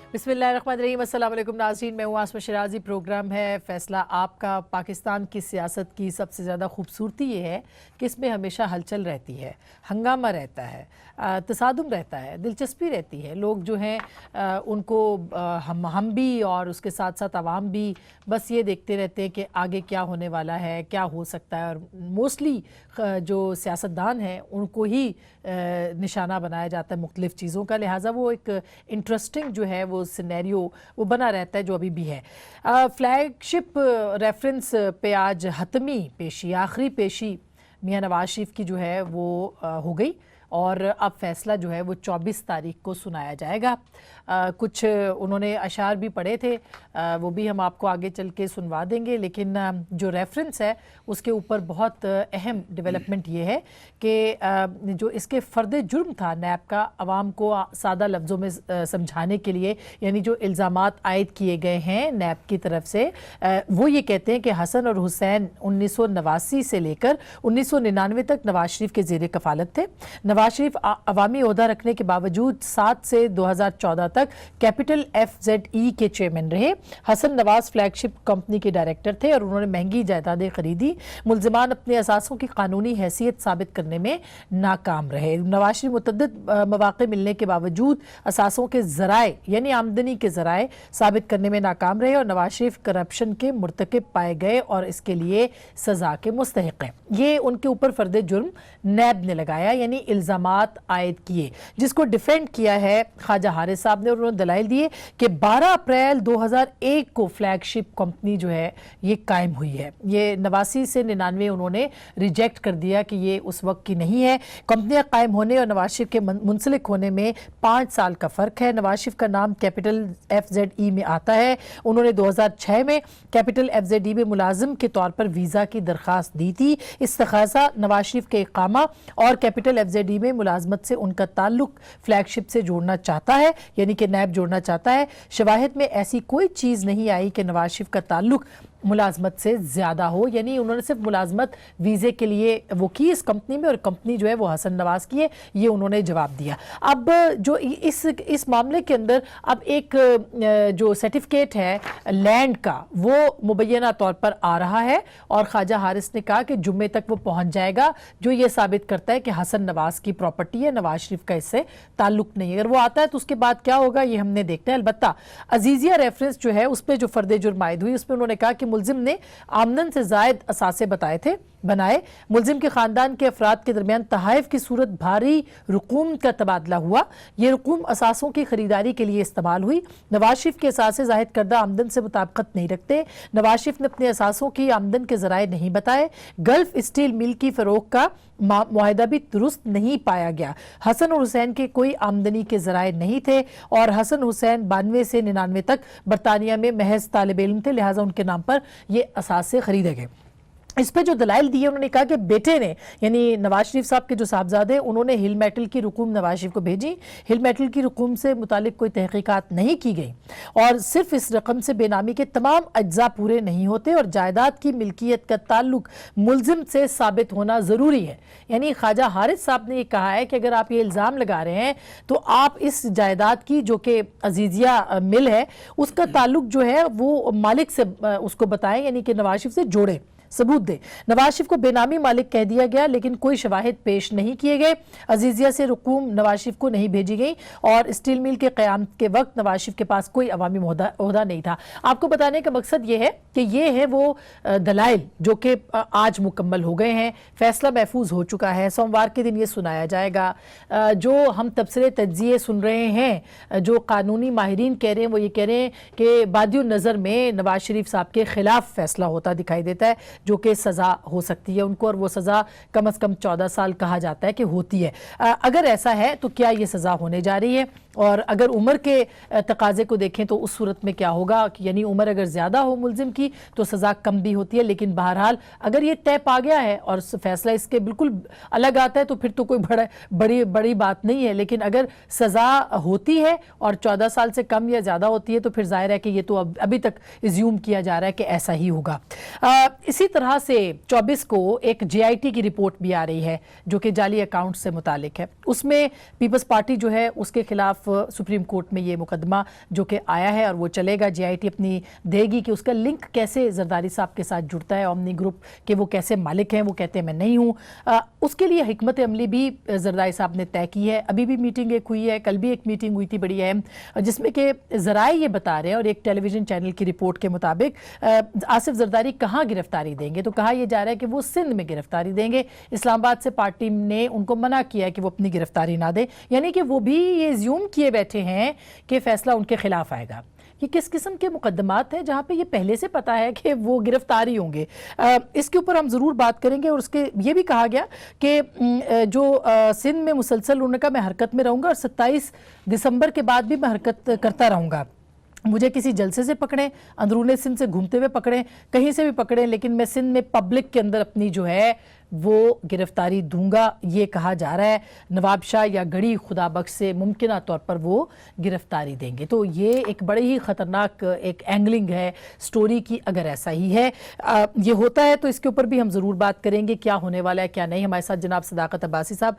बिस्मिल्लाहिर्रहमानिर्रहीम। अस्सलाम वालेकुम नाज़रीन, मैं हूँ आसमा शिराजी। प्रोग्राम है फ़ैसला आपका। पाकिस्तान की सियासत की सबसे ज़्यादा खूबसूरती ये है कि इसमें हमेशा हलचल रहती है, हंगामा रहता है, तसादुम रहता है, दिलचस्पी रहती है। लोग जो हैं उनको हम भी और उसके साथ साथ आवाम भी बस ये देखते रहते हैं कि आगे क्या होने वाला है, क्या हो सकता है। और मोस्टली जो सियासतदान हैं उनको ही निशाना बनाया जाता है मुख्तलिफ़ चीज़ों का, लिहाजा वो एक इंटरेस्टिंग जो है वो सिनेरियो वो बना रहता है जो अभी भी है। फ्लैगशिप रेफरेंस पे आज हतमी पेशी, आखिरी पेशी मियां नवाज शरीफ की जो है वो हो गई और अब फ़ैसला जो है वो 24 तारीख को सुनाया जाएगा। कुछ उन्होंने अशार भी पढ़े थे, वो भी हम आपको आगे चल के सुनवा देंगे, लेकिन जो रेफरेंस है उसके ऊपर बहुत अहम डेवलपमेंट ये है कि जो इसके फ़र्द जुर्म था नैब का, आवाम को सादा लफ्ज़ों में समझाने के लिए, यानी जो इल्ज़ामात आयद किए गए हैं नैब की तरफ से, वो ये कहते हैं कि हसन और हुसैन 1989 से लेकर 1999 तक नवाज शरीफ के ज़ेर कफ़ालत थे। नवाज शरीफ अवामी ओहदा रखने के बावजूद 7 से 2014 तक कैपिटल FZE के चेयरमैन रहे। हसन नवाज फ्लैगशिप कंपनी के डायरेक्टर थे और उन्होंने महंगी जायदादें खरीदी। मुल्जिमान अपने असासों की कानूनी हैसियत साबित करने में नाकाम रहे। नवाज शरीफ मुतअद्दिद मौक़े मिलने के बावजूद असासों के ज़राए यानी आमदनी के ज़राए साबित करने में नाकाम रहे और नवाज शरीफ करप्शन के मुर्तकिब पाए गए और इसके लिए सज़ा के मुस्तहिक़ हैं। ये उनके ऊपर फ़र्द जुर्म नैब ने लगाया, यानी इल्ज़ामात आयद किए, जिसको डिफेंड किया है ख्वाजा हारिस साहब ने। उन्होंने दलाइल दिए कि 12 अप्रैल 2001 को फ्लैगशिप कंपनी जो है ये कायम हुई है। ये 89 से 99 उन्होंने रिजेक्ट कर दिया कि ये उस वक्त की नहीं है। कंपनियां कायम होने और नवाज शरीफ के मुंसलिक होने में 5 साल का फ़र्क है। नवाज शरीफ का नाम कैपिटल FZE में आता है। उन्होंने 2006 में कैपिटल FZE में मुलाजिम के तौर पर वीज़ा की दरख्वास्त दी थी। इस तकाज़ा नवाज शरीफ के इकामा और कैपिटल FZE में मुलाजमत से उनका ताल्लुक फ्लैगशिप से जोड़ना चाहता है, यानी कि नैब जोड़ना चाहता है। शवाहिद में ऐसी कोई चीज़ नहीं आई कि नवाज शरीफ का ताल्लुक मुलाजमत से ज़्यादा हो, यानी उन्होंने सिर्फ मुलाजमत वीज़े के लिए वो की इस कंपनी में, और कंपनी जो है वो हसन नवाज की है, ये उन्होंने जवाब दिया। अब जो इस मामले के अंदर अब एक जो सर्टिफिकेट है लैंड का वो मुबैना तौर पर आ रहा है और ख्वाजा हारिस ने कहा कि जुम्मे तक वो पहुंच जाएगा, जो ये साबित करता है कि हसन नवाज की प्रॉपर्टी है, नवाज शरीफ का इससे ताल्लुक नहीं है। अगर वो आता है तो उसके बाद क्या होगा ये हमने देखना है। अलबत्ता अजीजिया रेफरेंस जो है उस पर जो फ़र्द जुर्म आयद हुई उसमें उन्होंने कहा कि मुल्जिम ने आमदन से जायद असासे बनाए। मुल्जिम के ख़ानदान के अफराद के दरमियान तहाइफ की सूरत भारी रुकूम का तबादला हुआ। ये रुकूम असासों की खरीदारी के लिए इस्तेमाल हुई। नवाज शरीफ के असासे जाहिर करदा आमदन से मुताबिकत नहीं रखते। नवाज शरीफ ने अपने असासों की आमदन के ज़राए नहीं बताए। गल्फ स्टील मिल की फ़रोग का मुआहदा भी दुरुस्त नहीं पाया गया। हसन और हुसैन के कोई आमदनी के ज़राए नहीं थे और हसन हुसैन 92 से 99 तक बरतानिया में महज तालिब इल्म थे, लिहाजा उनके नाम पर ये असासे खरीदे गए। इस पे जो दलाइल दी है उन्होंने कहा कि बेटे ने यानी नवाज शरीफ साहब के जो साहबजादे उन्होंने हिल मेटल की रुकूम नवाज शरीफ को भेजी। हिल मेटल की रुकूम से मुतालिक कोई तहकीकात नहीं की गई और सिर्फ इस रकम से बेनामी के तमाम अज्जा पूरे नहीं होते और जायदाद की मिल्कियत का ताल्लुक मुल्जिम से साबित होना ज़रूरी है। यानी ख्वाजा हारिस साहब ने ये कहा है कि अगर आप ये इल्ज़ाम लगा रहे हैं तो आप इस जायदाद की जो कि अजीजिया मिल है उसका ताल्लुक जो है वो मालिक से उसको बताएं, यानी कि नवाज शरीफ से जोड़े, सबूत दे। नवाज शरीफ को बेनामी मालिक कह दिया गया लेकिन कोई शवाहिद पेश नहीं किए गए। अजीजिया से रुकूम नवाज शरीफ को नहीं भेजी गई और स्टील मिल के क़याम के वक्त नवाज शरीफ के पास कोई अवामी ओहदा नहीं था। आपको बताने का मकसद ये है कि ये है वो दलाइल जो कि आज मुकम्मल हो गए हैं। फैसला महफूज हो चुका है, सोमवार के दिन ये सुनाया जाएगा। जो हम तबसरे तज्जिए सुन रहे हैं, जो कानूनी माहिरीन कह रहे हैं, वो ये कह रहे हैं कि बादियो नज़र में नवाज शरीफ साहब के खिलाफ फैसला होता दिखाई देता है, जो कि सज़ा हो सकती है उनको, और वो सज़ा कम से कम 14 साल कहा जाता है कि होती है। अगर ऐसा है तो क्या ये सज़ा होने जा रही है, और अगर उम्र के तकाजे को देखें तो उस सूरत में क्या होगा, यानी उम्र अगर ज़्यादा हो मुल्जिम की तो सज़ा कम भी होती है। लेकिन बहरहाल अगर ये तय पा गया है और फैसला इसके बिल्कुल अलग आता है तो फिर तो कोई बड़ी बात नहीं है। लेकिन अगर सज़ा होती है और 14 साल से कम या ज़्यादा होती है तो फिर जाहिर है कि ये तो अभी तक इज्यूम किया जा रहा है कि ऐसा ही होगा। इसी तरह से 24 को एक JIT की रिपोर्ट भी आ रही है जो कि जाली अकाउंट से मुतालिक है। उसमें पीपल्स पार्टी जो है उसके खिलाफ खिलाफ सुप्रीम कोर्ट में ये मुकदमा जो कि आया है और वो चलेगा, JIT अपनी देगी कि उसका लिंक कैसे जरदारी साहब के साथ जुड़ता है, ओमनी ग्रुप के वो कैसे मालिक हैं, वो कहते हैं मैं नहीं हूँ। उसके लिए हिकमत अमली भी जरदारी साहब ने तय की है। अभी भी मीटिंग एक हुई है, कल भी एक मीटिंग हुई थी बड़ी अहम, जिसमें कि ज़राए ये बता रहे हैं और एक टेलीविज़न चैनल की रिपोर्ट के मुताबिक आसिफ जरदारी कहाँ गिरफ्तारी देंगे, तो कहा यह जा रहा है कि वो सिंध में गिरफ्तारी देंगे। इस्लामाबाद से पार्टी ने उनको मना किया है कि वो अपनी गिरफ्तारी ना दे, यानी कि वो भी ये ज़्यूम किए बैठे हैं कि फैसला उनके खिलाफ आएगा। ये किस किस्म के मुकदमात हैं जहाँ पे ये पहले से पता है कि वो गिरफ्तारी होंगे? इसके ऊपर हम ज़रूर बात करेंगे। और उसके ये भी कहा गया कि जो सिंध में मुसलसल उन्होंने कहा मैं हरकत में रहूँगा और 27 दिसंबर के बाद भी मैं हरकत करता रहूँगा। मुझे किसी जलसे से पकड़ें, अंदरूनी सिंध से घूमते हुए पकड़ें, कहीं से भी पकड़ें, लेकिन मैं सिंध में पब्लिक के अंदर अपनी जो है वो गिरफ्तारी दूंगा, ये कहा जा रहा है। नवाब शाह या गढ़ी खुदाबख्श से मुमकिना तौर पर वो गिरफ्तारी देंगे। तो ये एक बड़ी ही ख़तरनाक एक एंगलिंग है स्टोरी की, अगर ऐसा ही है ये होता है तो इसके ऊपर भी हम ज़रूर बात करेंगे, क्या होने वाला है क्या नहीं। हमारे साथ जनाब सदाकत अब्बासी साहब,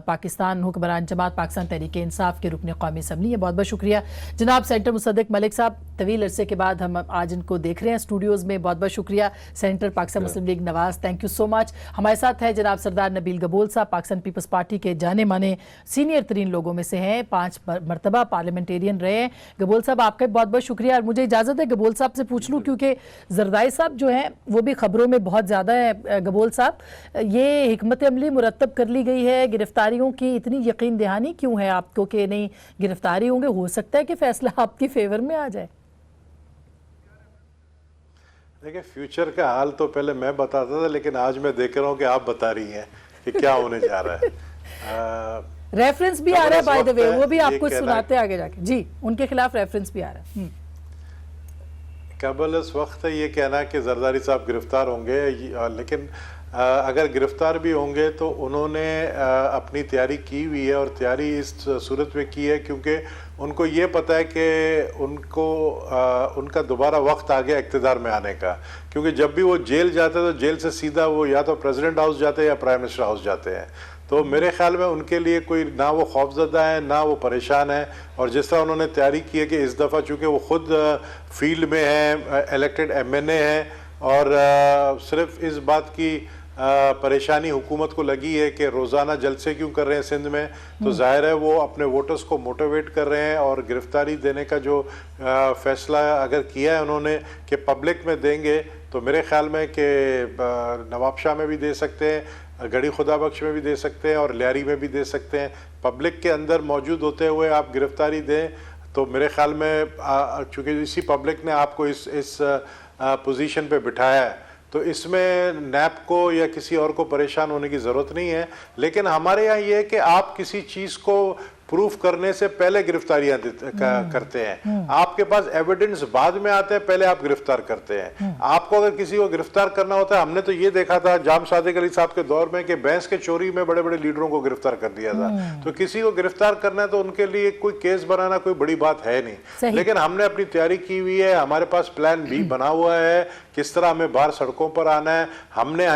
पाकिस्तान हुक्मरान जमात पाकिस्तान तहरीक इंसाफ के रुकन कौमी असम्बली है, बहुत बहुत शुक्रिया। जनाब सेंटर मुसद्दिक मलिक साहब, तवील अरसे के बाद हम आज इनको देख रहे हैं स्टूडियोज़ में, बहुत बहुत शुक्रिया। Centre Pakistan Muslim league Nawaz, thank you so much. हमारे साथ है जनाब सरदार नबील गबोल साहब, पाकिस्तान पीपल्स पार्टी के जाने माने सीनियर तरीन लोगों में से हैं, 5 मरतबा पार्लियामेंटेरियन रहे हैं। गबोल साहब आपका बहुत बहुत शुक्रिया। और मुझे इजाज़त है गबोल साहब से पूछ लूँ, क्योंकि जरदारी साहब जो हैं वो भी खबरों में बहुत ज़्यादा है। गबोल साहब, ये हिकमत अमली मुरतब कर ली गई है, गिरफ्तारियों की इतनी यकीन दहानी क्यों है आपको कि नहीं गिरफ्तारी होंगे? हो सकता है कि फैसला आपकी फेवर में आ जाए। देखिए, फ्यूचर का हाल तो पहले मैं बताता था, लेकिन आज मैं देख रहा हूँ कि आप बता रही हैं कि क्या होने जा रहा है। रेफरेंस भी आ रहा है बाय द वे, वो भी आपको सुनाते आगे जाके। जी, उनके खिलाफ रेफरेंस भी आ रहा है। कबल इस वक्त है ये कहना कि जरदारी साहब गिरफ्तार होंगे, लेकिन अगर गिरफ्तार भी होंगे तो उन्होंने अपनी तैयारी की हुई है, और तैयारी इस सूरत में की है क्योंकि उनको ये पता है कि उनका दोबारा वक्त आ गया इक़्तिदार में आने का। क्योंकि जब भी वो जेल जाते हैं तो जेल से सीधा वो या तो प्रेसिडेंट हाउस जाते हैं या प्राइम मिनिस्टर हाउस जाते हैं। तो मेरे ख्याल में उनके लिए कोई ना वो खौफजदा है ना वो परेशान है। और जिस तरह उन्होंने तैयारी की है कि इस दफ़ा चूँकि वो ख़ुद फील्ड में हैं, इलेक्टेड MNA हैं, और सिर्फ इस बात की परेशानी हुकूमत को लगी है कि रोज़ाना जलसे क्यों कर रहे हैं सिंध में, तो जाहिर है वो अपने वोटर्स को मोटिवेट कर रहे हैं। और गिरफ्तारी देने का जो फ़ैसला अगर किया है उन्होंने कि पब्लिक में देंगे, तो मेरे ख्याल में कि नवाब शाह में भी दे सकते हैं, गढ़ी खुदाबख्श में भी दे सकते हैं, और लियारी में भी दे सकते हैं। पब्लिक के अंदर मौजूद होते हुए आप गिरफ्तारी दें तो मेरे ख्याल में चूँकि इसी पब्लिक ने आपको इस पोजीशन पे बिठाया है, तो इसमें नैब को या किसी और को परेशान होने की ज़रूरत नहीं है। लेकिन हमारे यहाँ ये है कि आप किसी चीज़ को प्रूफ करने से पहले गिरफ्तारियां करते हैं। आपके पास एविडेंस बाद में आते हैं, पहले आप गिरफ्तार करते हैं। आपको अगर किसी को गिरफ्तार करना होता है, हमने तो ये देखा था जाम सादिक अली साहब के दौर में कि भैंस के चोरी में बड़े बड़े लीडरों को गिरफ्तार कर दिया था। तो किसी को गिरफ्तार करना है तो उनके लिए कोई केस बनाना कोई बड़ी बात है नहीं। लेकिन हमने अपनी तैयारी की हुई है, हमारे पास प्लान B बना हुआ है किस तरह हमें बाहर सड़कों पर आना है। हमने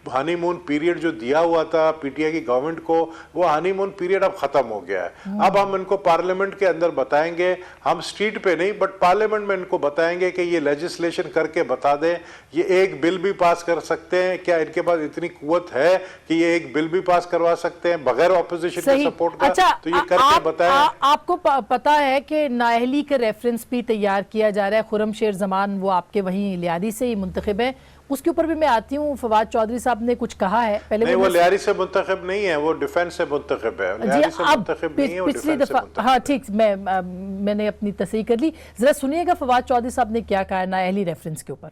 हनीमून पीरियड जो दिया हुआ था PTI की गवर्नमेंट को, वो हनीमून पीरियड अब खत्म हो गया है। अब हम इनको पार्लियामेंट के अंदर बताएंगे, हम स्ट्रीट पे नहीं बट पार्लियामेंट में इनको बताएंगे कि ये लेजिस्लेशन करके बता दें, ये एक बिल भी पास कर सकते हैं। क्या इनके पास इतनी कुव्वत है कि ये एक बिल भी पास करवा सकते हैं बगैर ऑपोजिशन के सपोर्ट का? अच्छा, तो ये करके बताएं। आपको पता है कि नाअहली का रेफरेंस भी तैयार किया जा रहा है। खुर्रम शेर जमान वो आपके वहीं लियारी से ही मुंतखब है, उसके ऊपर भी मैं आती हूँ। फवाद चौधरी साहब ने कुछ कहा है पहले। नहीं, वो लियारी से मुंतखब नहीं है, वो डिफेंस से मुंतखब है। लियारी से मुंतखब नहीं है, वो पिछली डिफेंस से दफा, मुंतखब। हाँ ठीक, मैंने अपनी तस्दीक कर ली। जरा सुनिएगा फवाद चौधरी साहब ने क्या कहा है नाअहली रेफरेंस के ऊपर।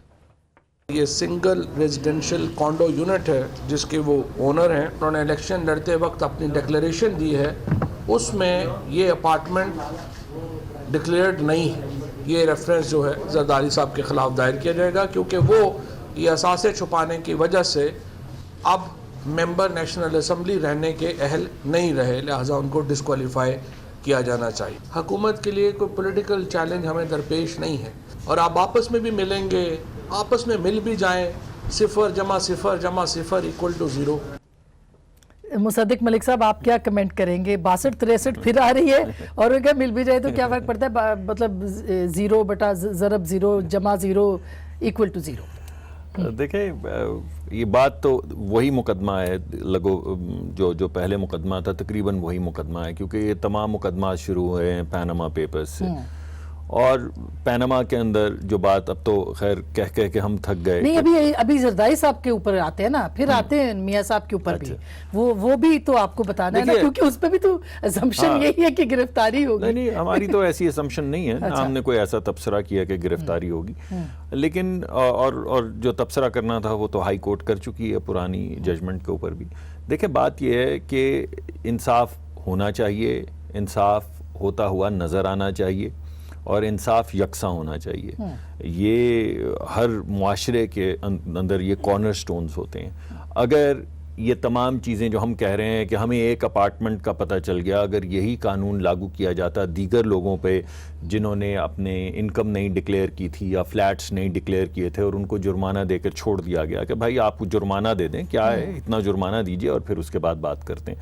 ये सिंगल रेजिडेंशियल कॉन्डो यूनिट है जिसके वो ओनर हैं। उन्होंने इलेक्शन लड़ते वक्त अपनी डिक्लेरेशन दी है, उसमें ये अपार्टमेंट डिक्लेयर्ड नहीं है। ये रेफरेंस जो है जरदारी साहब के ख़िलाफ़ दायर किया जाएगा क्योंकि वो ये असासे छुपाने की वजह से अब मेंबर नेशनल असम्बली रहने के अहल नहीं रहे, लिहाजा उनको डिस्क्वालीफाई किया जाना चाहिए। हुकूमत के लिए कोई पॉलिटिकल चैलेंज हमें दरपेश नहीं है और आप आपस में भी मिलेंगे, आपस में मिल भी जाएं, 0 + 0 = 0। मुसद्दिक मलिक साहब, आप क्या कमेंट करेंगे? 62-63 फिर आ रही है और उनका मिल भी जाए तो क्या फर्क पड़ता है? मतलब 0 बटा ज़रब 0 जमा 0 इक्वल टू 0। देखें, ये बात तो वही मुकदमा है, जो पहले मुकदमा था तकरीबन वही मुकदमा है, क्योंकि ये तमाम मुकदमा शुरू हुए हैं पैनामा पेपर्स से। और पैनामा के अंदर जो बात, अब तो खैर कह कह के हम थक गए। नहीं, अभी जरदारी साहब के ऊपर आते हैं ना, फिर आते हैं मियां साहब के ऊपर भी। वो भी तो आपको बताना है ना, क्योंकि उस पे भी तो असम्पशन यही है कि गिरफ्तारी होगी। नहीं, हमारी तो ऐसी असम्पशन नहीं है, ना हमने कोई ऐसा तबसरा किया कि गिरफ्तारी होगी। लेकिन और जो तबसरा करना था वो तो हाई कोर्ट कर चुकी है पुरानी जजमेंट के ऊपर भी। देखिए, बात यह है कि इंसाफ होना चाहिए, इंसाफ होता हुआ नज़र आना चाहिए और इंसाफ यकसा होना चाहिए। ये हर मुआशरे के अंदर ये कॉर्नर स्टोन्स होते हैं। अगर ये तमाम चीज़ें जो हम कह रहे हैं कि हमें एक अपार्टमेंट का पता चल गया, अगर यही कानून लागू किया जाता दीगर लोगों पे जिन्होंने अपने इनकम नहीं डिक्लेयर की थी या फ्लैट्स नहीं डिक्लेयर किए थे और उनको जुर्माना देकर छोड़ दिया गया कि भाई आप जुर्माना दे दें, क्या है इतना जुर्माना दीजिए और फिर उसके बाद बात करते हैं,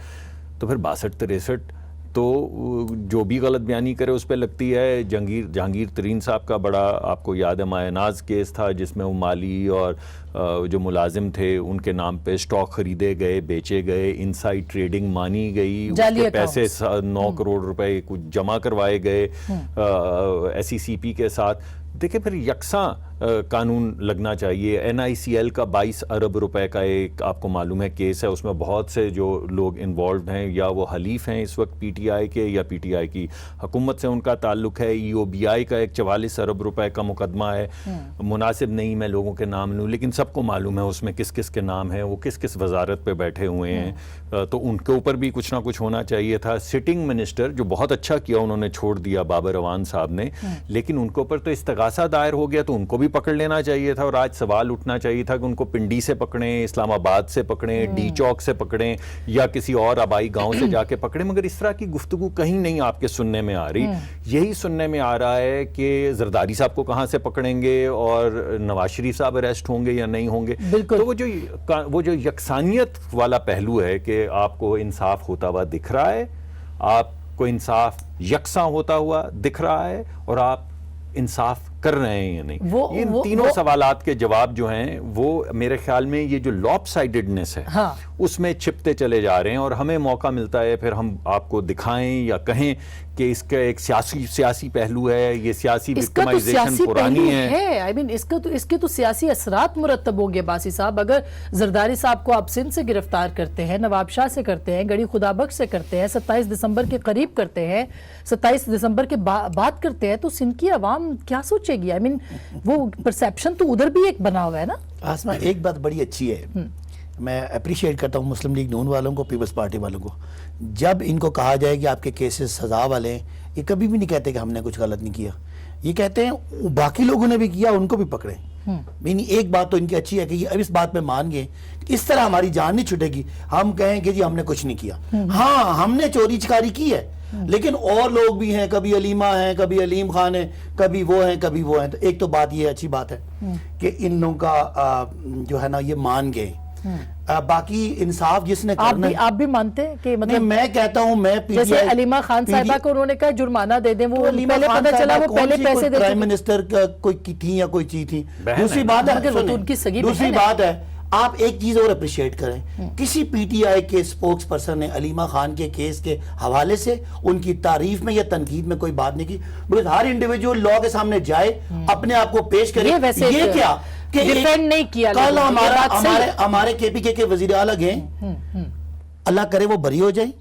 तो फिर 62-63 तो जो भी गलत बयानी करे उस पर लगती है। जहांगीर तरीन साहब का बड़ा आपको याद है मायनाज केस था, जिसमें वो माली और जो मुलाजिम थे उनके नाम पे स्टॉक खरीदे गए, बेचे गए, इनसाइड ट्रेडिंग मानी गई, उसके पैसे 9 करोड़ रुपए कुछ जमा करवाए गए SECP के साथ। देखिए, फिर यकसा कानून लगना चाहिए। NICL का 22 अरब रुपए का एक आपको मालूम है केस है, उसमें बहुत से जो लोग इन्वॉल्व हैं या वो हलीफ हैं इस वक्त PTI के या PTI की हुकूमत से उनका ताल्लुक है। EOBI का एक 44 अरब रुपए का मुकदमा है। मुनासिब नहीं मैं लोगों के नाम लूँ, लेकिन सबको मालूम है उसमें किस किस के नाम हैं, वो किस किस वजारत पे बैठे हुए हैं, तो उनके ऊपर भी कुछ ना कुछ होना चाहिए था। सिटिंग मिनिस्टर जो बहुत अच्छा किया उन्होंने छोड़ दिया बाबर अवान साहब ने, लेकिन उनके ऊपर तो इस्तगासा दायर हो गया, तो उनको भी पकड़ लेना चाहिए था। और आज सवाल उठना चाहिए था कि उनको पिंडी से पकड़ें, इस्लामाबाद से पकड़ें, डी चौक से पकड़ें या किसी और आबाई गांव से जाके पकड़ें, मगर इस तरह की गुफ्तगू कहीं नहीं आपके सुनने में आ रही। यही सुनने में आ रहा है कि जरदारी साहब को कहां से पकड़ेंगे और नवाज शरीफ साहब अरेस्ट होंगे या नहीं होंगे। तो वो जो यकसानियत वाला पहलू है कि आपको इंसाफ होता हुआ दिख रहा है, आपको इंसाफ यकसा होता हुआ दिख रहा है और आप इंसाफ कर रहे हैं या नहीं, इन तीनों सवालात के जवाब जो हैं वो मेरे ख्याल में ये जो लॉपसाइडेडनेस है उसमें छिपते चले जा रहे हैं। और हमें मौका मिलता है फिर हम आपको दिखाएं या कहें कि इसका एक सियासी पहलू है, ये सियासी विक्टिमाइजेशन पुरानी है। आई मीन इसके तो सियासी असरात मुरतब होंगे बासी साहब। अगर जरदारी साहब को आप सिंध से गिरफ्तार करते हैं, नवाब शाह से करते हैं, गड़ी खुदाबख्श से करते हैं, 27 दिसंबर के करीब करते हैं, 27 दिसंबर के बाद करते हैं, तो सिंध की आवाम क्या सोचेगी? आई मीन वो परसेप्शन तो उधर भी एक बना हुआ है ना। आसमा, एक बात बड़ी अच्छी है, मैं अप्रिशिएट करता हूँ मुस्लिम लीग नून वालों को, पीपल्स पार्टी वालों को, जब इनको कहा जाए कि आपके केसेस सजा वाले हैं, ये कभी भी नहीं कहते कि हमने कुछ गलत नहीं किया। ये कहते हैं बाकी लोगों ने भी किया, उनको भी पकड़े। मीनी एक बात तो इनकी अच्छी है कि अब इस बात पे मान गए, इस तरह हमारी जान नहीं छुटेगी। हम कहें कि जी हमने कुछ नहीं किया, हाँ हमने चोरी चकारी की है, लेकिन और लोग भी हैं, कभी अलीमा हैं, कभी अलीम खान है, कभी वो हैं, कभी वो हैं। तो एक तो बात ये अच्छी बात है कि इन लोगों का जो है ना ये मान गए। बाकी इंसाफ जिसने करना, आप भी मानते हैं कि मतलब मैं कहता हूँ, मैं जैसे अलीमा खान साहिबा को उन्होंने कहा जुर्माना दे दें, वो पहले पता चला वो पहले पैसे दे, प्राइम मिनिस्टर कोई थी या कोई चीज थी। दूसरी बात है, दूसरी बात है, आप एक चीज और अप्रिशिएट करें, किसी PTI के स्पोक्स पर्सन ने अलीमा खान के केस के हवाले से उनकी तारीफ में या तनकीद में कोई बात नहीं की। बिकॉज़ हर इंडिविजुअल लॉ के सामने जाए, अपने आप को पेश करे। ये क्या कि डिफेंड नहीं किया, कल हमारे KPK के वजीर आला गए, अल्लाह करे वो बरी हो जाए,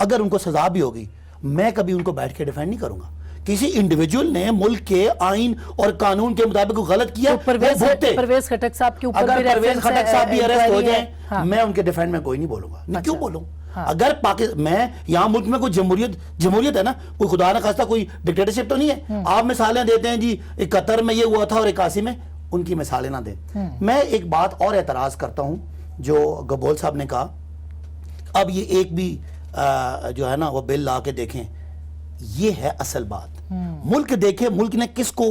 अगर उनको सजा भी होगी, मैं कभी उनको बैठ के डिफेंड नहीं करूंगा। किसी इंडिविजुअल ने मुल्क के आइन और कानून के मुताबिक गलत किया, परवेज खटक साहब के ऊपर, अगर परवेज खटक साहब भी अरेस्ट हो जाए, मैं उनके डिफेंड में कोई नहीं बोलूंगा। मैं क्यों बोलूं? अगर पाकिस्तान मैं यहाँ मुल्क में कोई जमहूरियत है ना, कोई खुदा न खास्ता कोई डिक्टेटरशिप तो नहीं है। आप मिसालें देते हैं जी कतर में ये हुआ था और 81 में, उनकी मिसालें ना दें। मैं एक बात और एतराज करता हूं जो गबोल साहब ने कहा, अब ये एक भी जो है ना वो बिल ला के देखें, ये है असल बात। मुल्क देखे, मुल्क ने किसको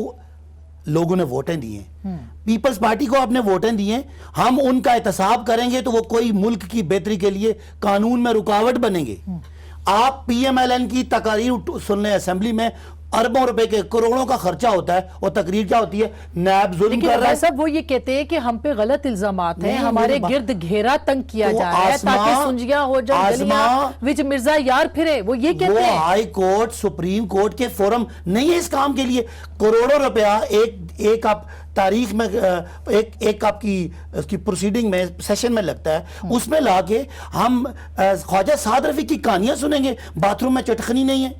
لوگوں نے ووٹیں دی ہیں, پیپلز پارٹی کو آپ نے ووٹیں دی ہیں, ہم ان کا احتساب کریں گے تو وہ کوئی ملک کی بہتری کے لیے قانون میں رکاوٹ بنیں گے. آپ پی ایم ایل این کی تقاریر سن لیں, اسمبلی میں اربوں روپے کے کروڑوں کا خرچہ ہوتا ہے, اور تقریر کیا ہوتی ہے, نیب ظلم کر رہا ہے. صاحب وہ یہ کہتے ہیں کہ ہم پہ غلط الزامات ہیں, ہمارے گرد گھیرا تنگ کیا جا رہا ہے تاکہ سنجیاں ہو جائیں, گلیاں وچ مرزا یار پھرے, وہ یہ کہتے ہیں. وہ ہائی کورٹ سپریم کورٹ کے فورم نہیں ہے اس کام کے لیے. کروڑوں روپیہ ایک آپ تاریخ میں ایک آپ کی اس کی پروسیڈنگ میں سیشن میں لگتا ہے, اس میں لا کے ہم خواجہ سعد رفیع کی کہانیاں سنیں گے. باتھ روم میں چٹخنی نہیں ہے,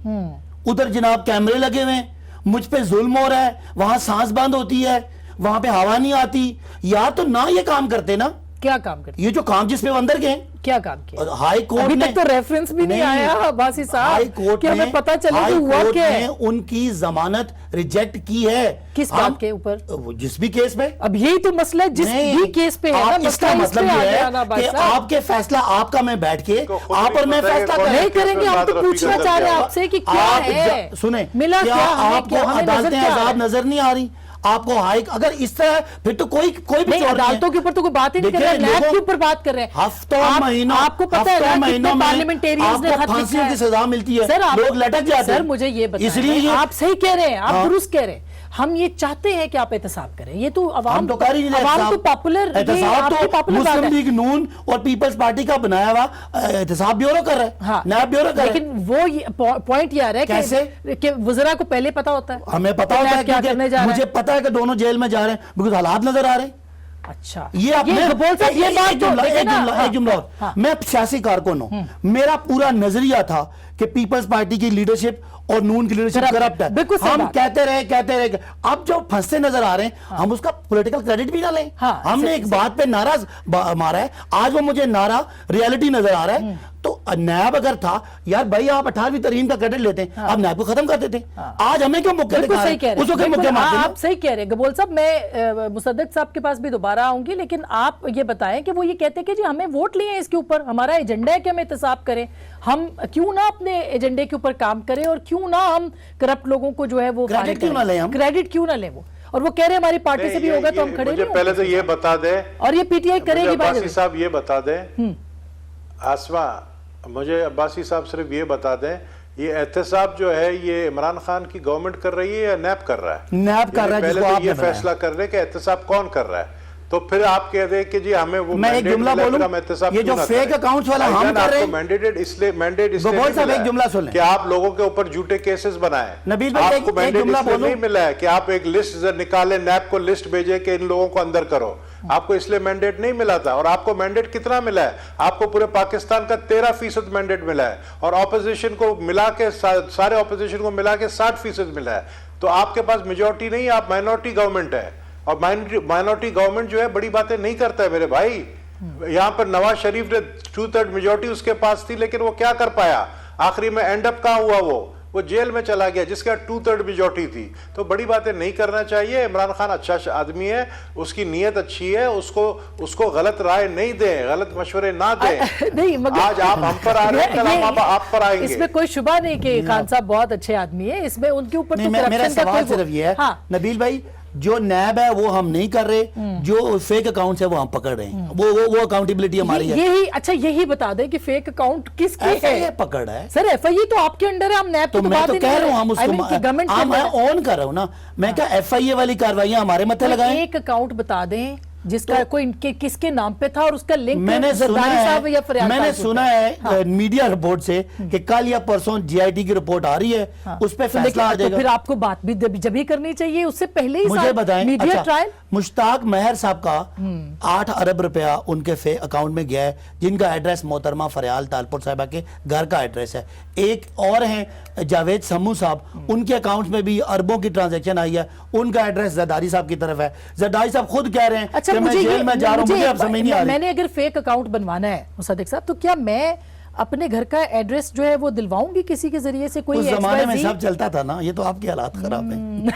ادھر جناب کیمرے لگے ہوئے ہیں, مجھ پہ ظلم ہو رہا ہے, وہاں سانس بند ہوتی ہے, وہاں پہ ہوا نہیں آتی. یا تو نہ یہ کام کرتے نا, کیا کام کرتے, یہ جو کام جس پہ وہ اندر گئے, کیا کام کیا, ہائی کورٹ ابھی نے تک تو ریفرنس بھی نہیں آیا عباسی صاحب کہ ہمیں پتہ چلے کہ ہوا کیا ہے. ان کی ضمانت ریجیکٹ کی ہے. کس بات کے اوپر, جس بھی کیس پہ. اب یہی تو مسئلہ جس بھی کیس پہ ہے نا, اس کا مطلب یہ ہے کہ آپ کے فیصلہ آپ کا میں بیٹھ کے آپ اور میں فیصلہ نہیں کریں گے. ہم تو پوچھنا چاہ رہے ہیں آپ سے کہ کیا ہے, سنیں, ملا کیا, آپ کو عدالتیں آزاد نظر نہیں آ رہی آپ کو؟ ہائی اگر اس طرح پھر تو کوئی بھی نہیں, عدالتوں کے اوپر تو کوئی بات ہی نہیں کر رہے, نیب کے اوپر بات کر رہے ہیں. ہفتوں مہینوں آپ کو پتہ ہے نا کتنے پارلیمنٹیرینز نے خط لکھا ہے, کی سزا ملتی ہے, لوگ لٹک جاتے ہیں. سر مجھے یہ بتائیں, آپ صحیح کہہ رہے ہیں, آپ درست کہہ رہے ہیں, ہم یہ چاہتے ہیں کہ آپ احتساب کریں. یہ تو عوام تو پاپولر, احتساب تو مسلم لیگ نون اور پیپلز پارٹی کا بنایا ہوا احتساب بیورو کر رہا ہے, نیب بیورو کر رہا ہے. لیکن وہ پوائنٹ یہ آ رہا ہے کہ وزراء کو پہلے پتا ہوتا ہے, ہمیں پتا ہوتا ہے کیونکہ مجھے پتا ہے کہ دونوں جیل میں جا رہے ہیں بیکاز حالات نظر آ رہے ہیں. اچھا, یہ ایک جملہ اور, میں سیاسی کارکن ہوں, میرا پورا نظریہ تھا کہ پیپلز پارٹی کی لیڈرشپ اور نون کی لیڈرشپ کرپٹ ہے. ہم کہتے رہے اب جو پھنستے نظر آ رہے ہیں ہم اس کا پولیٹیکل کریڈٹ بھی نہ لیں. ہم نے ایک بات پہ نعرہ مارا ہے, آج وہ مجھے نعرہ ریالٹی نظر آ رہا ہے. تو نیب اگر تھا یار بھائی آپ 18ویں ترمیم کا کریڈٹ لیتے ہیں, آپ نیب کو ختم کر دیتے ہیں. آج ہمیں کیوں موقع دکھا رہے ہیں, اس کو کیوں موقع مارتے ہیں. آپ صحیح کہہ رہے ہیں گبول صاحب. میں مصدق صاحب کے پاس بھی دوبارہ آؤں گی, لیکن آپ یہ بتائیں کہ وہ یہ کہتے ہیں کہ جی ہمیں ووٹ لیے ہیں اس کے اوپر, ہمارا ایجنڈا ہے کہ ہم احتساب کریں, ہم کیوں نہ اپنے ایجنڈے کے اوپر کام کریں, اور کیوں نہ ہم کرپٹ لوگوں کو جو ہے وہ کریڈٹ کیوں نہ لیں وہ. اور وہ کہہ رہے ہیں ہماری پارٹی سے بھی ہوگا تو ہم کھڑے نہیں. مجھے پہلے تو یہ بتا دیں, اور یہ پی ٹی آئی کرے گی. عباسی صاحب یہ بتا دیں, آسما مجھے عباسی صاحب صرف یہ بتا دیں, یہ احتساب جو ہے یہ عمران خان کی گورنمنٹ کر رہی ہے یا نیب کر رہا ہے؟ نیب کر رہا ہے. پہلے تو یہ فیصلہ کر رہے کہ احتساب کون کر رہا ہے, تو پھر آپ کہہ دیں کہ جی ہمیں وہ میں ایک جملہ بولوں, یہ جو فیک اکاؤنٹس والا ہم کر رہے ہیں, مینڈیٹڈ اس لیے ایک جملہ سن لیں کہ آپ لوگوں کے اوپر جھوٹے کیسز بنائیں. نبیل بھائی آپ کو مینڈیٹ اس لیے نہیں ملا ہے کہ آپ ایک لسٹ نکالیں, نیب کو لسٹ بھیجیں کہ ان لوگوں کو اندر کرو. آپ کو اس لیے مینڈیٹ نہیں ملا تھا. اور آپ کو مینڈیٹ کتنا ملا ہے؟ آپ کو پورے پاکستان کا 13% مینڈیٹ ملا ہے, اور اپوزیشن کو ملا کے سارے اپوزیشن کو ملا کے 60% ملا ہے. تو آپ کے پاس میجورٹی نہیں, آپ مائنورٹی گورنمنٹ ہے, اور مائنورٹی گورنمنٹ جو ہے بڑی باتیں نہیں کرتا ہے میرے بھائی. یہاں پر نواز شریف نے 2/3 میجورٹی اس کے پاس تھی, لیکن وہ کیا کر پایا آخری میں؟ اینڈ اپ کہاں ہوا? وہ جیل میں چلا گیا جس کا 2/3 میجورٹی تھی. تو بڑی باتیں نہیں کرنا چاہیے. عمران خان اچھا آدمی ہے, اس کی نیت اچھی ہے, اس کو غلط رائے نہیں دیں, غلط مشورے نہ دیں. آج آپ ہم پر آ رہے ہیں, کل ہم آپ پر آئیں گے. اس میں کوئی شبہ نہیں کہ خان صاحب بہت اچھے آدمی ہیں, اس میں ان کے اوپر میرا سوال صرف یہ ہے نبیل بھائی, جو نیب ہے وہ ہم نہیں کر رہے, جو فیک اکاؤنٹس ہے وہ ہم پکڑ رہے ہیں, وہ اکاؤنٹیبلٹی ہماری ہے. اچھا یہی بتا دیں کہ فیک اکاؤنٹ کس کے ہے؟ پکڑ ہے سر, ایف آئی اے تو آپ کے انڈر ہے, ہم نیب تو میں تو کہہ رہا ہوں, ہم اس کو میں آن کر رہا ہوں نا. میں کہا ایف آئی اے والی کاروائیاں ہمارے متھے لگائیں. ایک اکاؤنٹ بتا دیں جس کا کوئی کس کے نام پہ تھا اور اس کا لنک میں نے سنا ہے میڈیا رپورٹ سے کہ کل یا پرسوں جی آئی ٹی کی رپورٹ آ رہی ہے, اس پہ فیصلہ آ جائے گا. پھر آپ کو بات بھی جب ہی کرنی چاہیے, اس سے پہلے ہی مجھے بتائیں. میڈیا ٹرائل مشتاق مہر صاحب کا 8 ارب روپیہ ان کے اکاؤنٹ میں گیا ہے, جن کا ایڈریس محترمہ فریال تالپور صاحبہ کے گھر کا ایڈریس ہے. ایک اور ہیں جاوید سمو صاحب, ان کے اکاؤنٹ میں بھی اربوں کی ٹرانزیکشن آئی ہے, ان کا ایڈریس زرداری صاحب کی طرف ہے. زرداری صاحب خود کہہ رہے ہیں کہ میں جیل میں جا رہا ہوں, مجھے اب سمجھ نہیں آ رہی. میں نے اگر فیک اکاؤنٹ بنوانا ہے مصدق صاحب, تو کیا میں اپنے گھر کا ایڈریس جو ہے وہ دلواؤں گی کسی کے ذریعے سے؟ کوئی اس زمانے میں سب چلتا تھا نا, یہ تو آپ کے حالات خراب ہیں.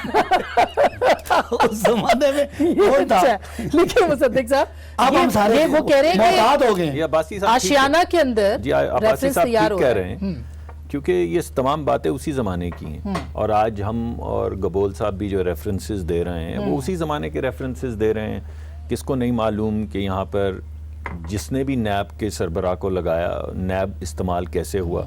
اس زمانے میں کون تھا؟ لیکن مصدق صاحب اب ہم سارے وہ کہہ رہے ہیں محتاط ہو گئے. آشیانہ کے اندر ریفرنس تیار ہو رہے ہیں. کیونکہ یہ تمام باتیں اسی زمانے کی ہیں اور آج ہم اور گبول صاحب بھی جو ریفرنسز دے رہے ہیں وہ اسی زمانے کے ریفرنسز دے رہے ہیں. کس کو نہیں معلوم کہ یہاں پر جس نے بھی نیب کے سربراہ کو لگایا نیب استعمال کیسے ہوا.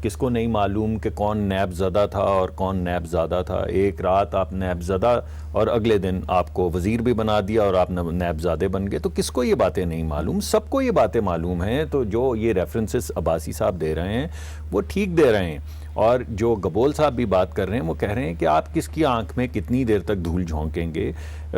کس کو نہیں معلوم کہ کون نیب زدہ تھا اور کون نیب زادہ تھا. ایک رات آپ نیب زدہ اور اگلے دن آپ کو وزیر بھی بنا دیا اور آپ نیب زادے بن گئے. تو کس کو یہ باتیں نہیں معلوم؟ سب کو یہ باتیں معلوم ہیں. تو جو یہ ریفرنسز عباسی صاحب دے رہے ہیں وہ ٹھیک دے رہے ہیں. اور جو گبول صاحب بھی بات کر رہے ہیں وہ کہہ رہے ہیں کہ آپ کس کی آنکھ میں کتنی دیر تک دھول جھونکیں گے.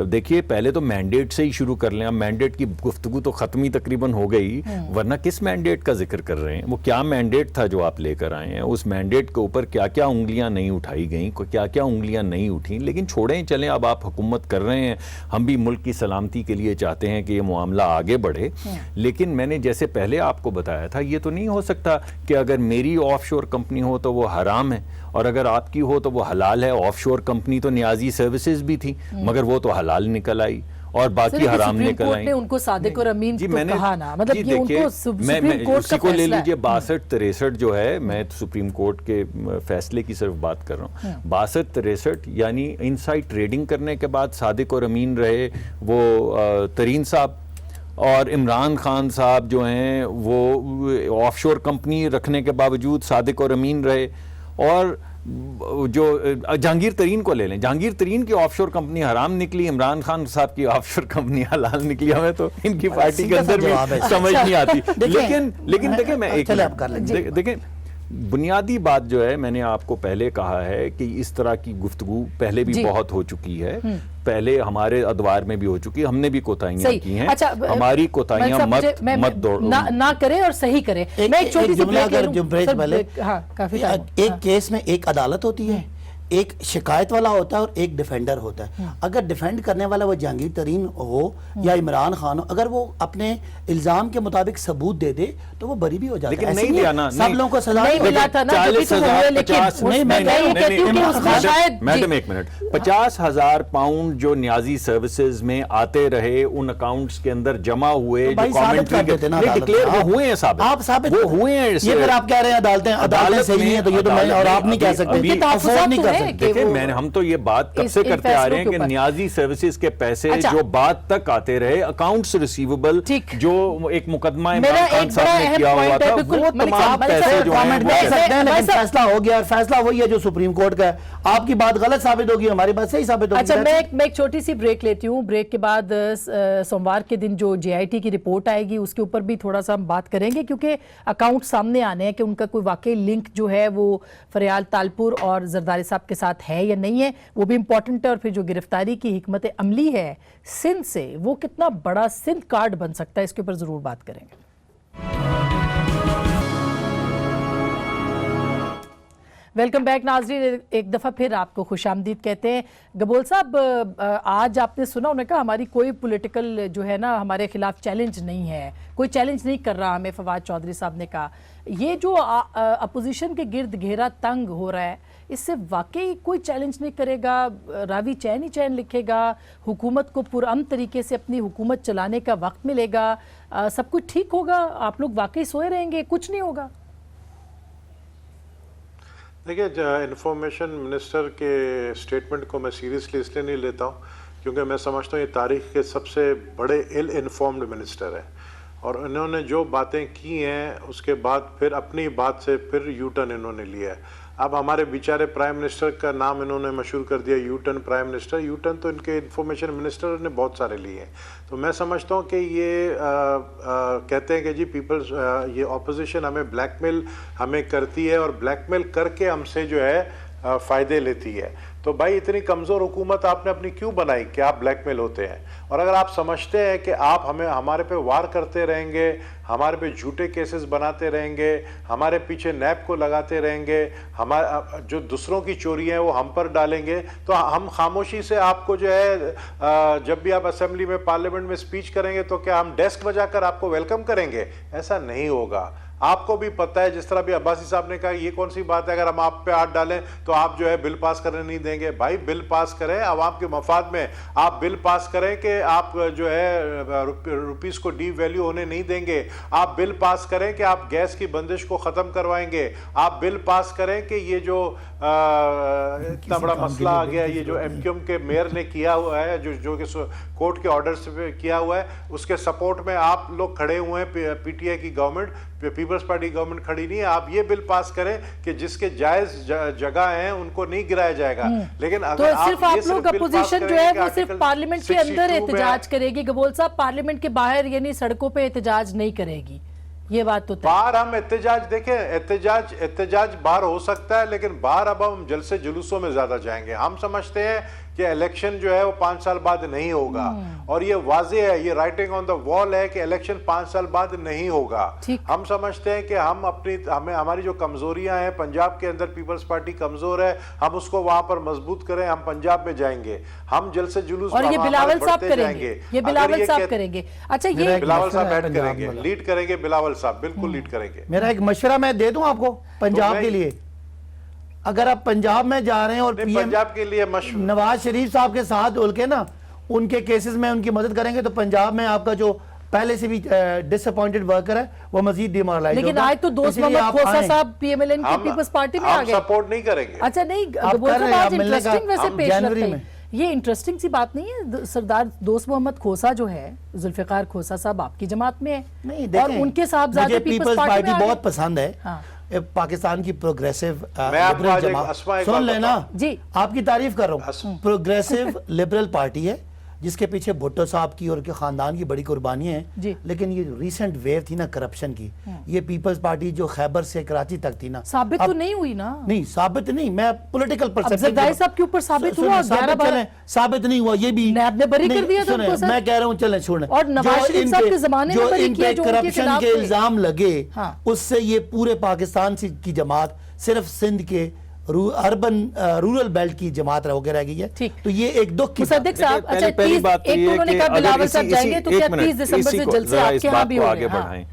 دیکھیے پہلے تو مینڈیٹ سے ہی شروع کر لیں. اب مینڈیٹ کی گفتگو تو ختم ہی تقریباً ہو گئی, ورنہ کس مینڈیٹ کا ذکر کر رہے ہیں؟ وہ کیا مینڈیٹ تھا جو آپ لے کر آئے ہیں؟ اس مینڈیٹ کے اوپر کیا کیا انگلیاں نہیں اٹھائی گئیں, کیا کیا انگلیاں نہیں اٹھیں. لیکن چھوڑیں چلیں, اب آپ حکومت کر رہے ہیں, ہم بھی ملک کی سلامتی کے لیے چاہتے ہیں کہ یہ معاملہ آگے بڑھے. لیکن میں نے جیسے پہلے آپ کو بتایا تھا, یہ تو نہیں ہو سکتا کہ اگر میری آف شور کمپنی ہو تو وہ حرام ہے اور اگر آپ کی ہو تو وہ حلال ہے. آف شور کمپنی تو نیازی سروسز بھی تھی مگر وہ تو حلال نکل آئی اور باقی حرام نکل آئی. نے ان کو صادق اور امین تو کہا نا, مطلب یہ ان کو سپریم کورٹ کا اسی کو لے فیصلہ ہے. لیجئے 62-63 جو ہے, میں سپریم کورٹ کے فیصلے کی صرف بات کر رہا ہوں. 62-63 یعنی انسائڈ ٹریڈنگ کرنے کے بعد صادق اور امین رہے وہ ترین صاحب, اور عمران خان صاحب جو ہیں وہ آف شور کمپنی رکھنے کے باوجود صادق اور امین رہے. اور جو جہانگیر ترین کو لے لیں, جہانگیر ترین کی آف شور کمپنی حرام نکلی, عمران خان صاحب کی آف شور کمپنی حلال نکلی. ہمیں تو ان کی پارٹی کے اندر بھی سمجھ نہیں آتی. لیکن دیکھیں میں ایک دیکھیں بنیادی بات جو ہے, میں نے آپ کو پہلے کہا ہے کہ اس طرح کی گفتگو پہلے بھی بہت ہو چکی ہے, پہلے ہمارے ادوار میں بھی ہو چکی ہے, ہم نے بھی کوتاہیاں کی ہیں. ہماری کوتاہیاں مت دوڑو, نہ کریں اور صحیح کریں. میں ایک چھوٹی سی ایک کیس میں ایک عدالت ہوتی ہے, ایک شکایت والا ہوتا ہے اور ایک ڈیفینڈر ہوتا ہے. اگر ڈیفینڈ کرنے والا وہ جہانگیر ترین ہو یا عمران خان ہو, اگر وہ اپنے الزام کے مطابق ثبوت دے دے تو وہ بری بھی ہو جاتا ہے. لیکن نہیں دیا نا, سب لوگوں کو سزا نہیں ملا تھا نا. میڈم ایک منٹ, 50,000 پاؤنڈ جو نیازی سروسز میں آتے رہے ان اکاؤنٹس کے اندر جمع ہوئے, جو کامنٹری وہ ہوئے ہیں ثابت, آپ ثابت وہ ہوئے ہیں. یہ پھر آپ کہہ رہے ہیں عدالتیں صحیح ہیں, تو یہ تو میں اور آپ نہیں کہہ سکتے. دیکھیں ہم تو یہ بات کب سے کرتے آ رہے ہیں کہ نیازی سروسز کے پیسے جو بعد تک آتے رہے, اکاؤنٹس ریسیویبل جو ایک مقدمہ عمران خان صاحب نے کیا ہوا تھا, وہ تمام پیسے جو ہیں لیکن فیصلہ ہو گیا, اور فیصلہ وہی ہے جو سپریم کورٹ کا ہے. آپ کی بات غلط ثابت ہوگی, ہماری بات صحیح ثابت ہوگی. اچھا میں ایک چھوٹی سی بریک لیتی ہوں. بریک کے بعد سوموار کے دن جو JIT کی رپورٹ آئے گی اس کے اوپر بھی تھوڑا سا ہم بات کریں گے, کیونکہ اکاؤنٹ سامنے آنے ہیں کہ ان کا کوئی واقعی لنک جو ہے وہ فریال تالپور اور زرداری صاحب کے ساتھ ہے یا نہیں ہے, وہ بھی امپورٹنٹ ہے. اور پھر جو گرفتاری کی حکمت عملی ہے سندھ سے, وہ کتنا بڑا سندھ کارڈ بن سکتا ہے, اس کے اوپر ضرور بات کریں گے. ویلکم بیک ناظرین, ایک دفعہ پھر آپ کو خوش آمدید کہتے ہیں. گبول صاحب, آج آپ نے سنا, انہوں نے کہا ہماری کوئی پولیٹیکل جو ہے نا ہمارے خلاف چیلنج نہیں ہے, کوئی چیلنج نہیں کر رہا ہمیں. فواد چودھری صاحب نے کہا یہ جو اپوزیشن کے گرد گھیرا تنگ ہو رہا ہے, اس سے واقعی کوئی چیلنج نہیں کرے گا, راوی چین ہی چین لکھے گا, حکومت کو پرامن طریقے سے اپنی حکومت چلانے کا وقت ملے گا, سب کچھ ٹھیک ہوگا, آپ لوگ واقعی سوئے رہیں گے, کچھ نہیں ہوگا؟ دیکھیں, انفارمیشن منسٹر کے اسٹیٹمنٹ کو میں سیریسلی اس لیے نہیں لیتا ہوں کیونکہ میں سمجھتا ہوں یہ تاریخ کے سب سے بڑے ایل انفارمڈ منسٹر ہیں, اور انہوں نے جو باتیں کی ہیں اس کے بعد پھر اپنی بات سے پھر یو ٹرن انہوں نے لیا ہے. اب ہمارے بیچارے پرائم منسٹر کا نام انہوں نے مشہور کر دیا you turn prime minister. You turn تو ان کے انفارمیشن منسٹر نے بہت سارے لیے ہیں. تو میں سمجھتا ہوں کہ یہ کہتے ہیں کہ جی پیپلز, یہ اپوزیشن ہمیں بلیک میل ہمیں کرتی ہے اور بلیک میل کر کے ہم سے جو ہے فائدے لیتی ہے. تو بھائی اتنی کمزور حکومت آپ نے اپنی کیوں بنائی کہ آپ بلیک میل ہوتے ہیں؟ اور اگر آپ سمجھتے ہیں کہ آپ ہمارے پہ وار کرتے رہیں گے, ہمارے پہ جھوٹے کیسز بناتے رہیں گے, ہمارے پیچھے نیب کو لگاتے رہیں گے, جو دوسروں کی چوری ہیں وہ ہم پر ڈالیں گے, تو ہم خاموشی سے آپ کو جو ہے جب بھی آپ اسمبلی میں پارلیمنٹ میں سپیچ کریں گے تو کیا ہم ڈیسک بجا کر آپ کو ویلکم کریں گے؟ ایسا نہیں ہوگا. आपको भी पता है, जिस तरह भी अब्बासी साहब ने कहा, ये कौन सी बात है अगर हम आप पे हाथ डालें तो आप जो है बिल पास करने नहीं देंगे। भाई बिल पास करें आवाम के मफाद में, आप बिल पास करें कि आप जो है रुपीस को डी वैल्यू होने नहीं देंगे, आप बिल पास करें कि आप गैस की बंदिश को ख़त्म करवाएंगे, आप बिल पास करें कि ये जो इतना बड़ा मसला आ गया, ये जो एमक्यूएम के मेयर ने किया हुआ है, जो कि कोर्ट के ऑर्डर से किया हुआ है, उसके सपोर्ट में आप लोग खड़े हुए हैं, पीटीआई की गवर्नमेंट, पीपल्स पार्टी गवर्नमेंट खड़ी नहीं है। आप ये बिल पास करें कि जिसके जायज जगह हैं उनको नहीं गिराया जाएगा। लेकिन अगर तो सिर्फ आप लोग अपोजिशन जो है वो सिर्फ पार्लियामेंट के अंदर एहतजाज करेगी, गबोल साहब पार्लियामेंट के बाहर यानी सड़कों पे एहतजाज नहीं करेगी, ये बात तो बाहर हम एहतजाज देखें, एहतजाज बाहर हो सकता है, लेकिन बाहर अब हम जलसे जुलूसों में ज्यादा जाएंगे। हम समझते हैं कि इलेक्शन जो है वो 5 साल बाद नहीं होगा, और ये वाज़ेह है, ये राइटिंग ऑन द वॉल है कि इलेक्शन 5 साल बाद नहीं होगा। हम समझते हैं कि हमें हमारी जो कमजोरियां हैं, पंजाब के अंदर पीपल्स पार्टी कमजोर है, हम उसको वहां पर मजबूत करें, हम पंजाब में जाएंगे, हम जलसे जुलूस और ये बिलावल साहब करेंगे, ये बिलावल साहब करेंगे। अच्छा, ये बिलावल साहब ऐड करेंगे, लीड करेंगे, बिलावल साहब बिल्कुल लीड करेंगे। मेरा एक मशवरा मैं दे दूं आपको पंजाब के लिए, अगर आप पंजाब में जा रहे हैं और पंजाब के लिए नवाज शरीफ साहब के साथ उल के ना उनके केसेस में उनकी मदद करेंगे तो पंजाब में आपका जो पहले से भी डिसअपॉइंटेड वर्कर है वो मजीद डिमोरलाइज होगा। लेकिन आज तो दोस्त मोहम्मद खोसा साहब पीएमएलएन की पीपल्स पार्टी में आ गए, सपोर्ट नहीं करेंगे। अच्छा नहीं, इंटरेस्टिंग वैसे पेश लगता है, ये इंटरेस्टिंग सी बात नहीं है। सरदार दोस्त मोहम्मद खोसा जो है, जुल्फिकार खोसा साहब आपकी जमात में है, नहीं और उनके साहब मुझे पीपल्स पार्टी बहुत पसंद है। हाँ। पाकिस्तान की प्रोग्रेसिव लिबरल जमात, सुन लेना जी, आपकी तारीफ कर रहा हूँ, प्रोग्रेसिव लिबरल पार्टी है जिसके पीछे भुट्टो साहब की और के खानदान की बड़ी कुर्बानी है। लेकिन ये रीसेंट वेव थी ना करप्शन की, ये पीपल्स पार्टी जो खैबर से कराची तक थी ना, साबित तो नहीं हुई ना। नहीं साबित नहीं, मैं पॉलिटिकल परसेप्शन साहब के ऊपर साबित हुआ, साबित नहीं हुआ, ये भी नैब ने बरी कर दिया था उनको सर। मैं कह रहा हूँ चलें छोड़ें, और नवाज शरीफ साहब के ज़माने में बरी किया जो करप्शन के इल्जाम लगे, उससे ये पूरे पाकिस्तान की जमात सिर्फ सिंध के अर्बन रूरल बेल्ट की जमात होकर रह गई है। तो ये एक दुख की मुसद्दिक साहब, अच्छा पहली बात एक उन्होंने कहा बिलावल साहब जाएंगे तो क्या 30 दिसंबर से जलसे आपके यहाँ भी आगे बढ़ाएं,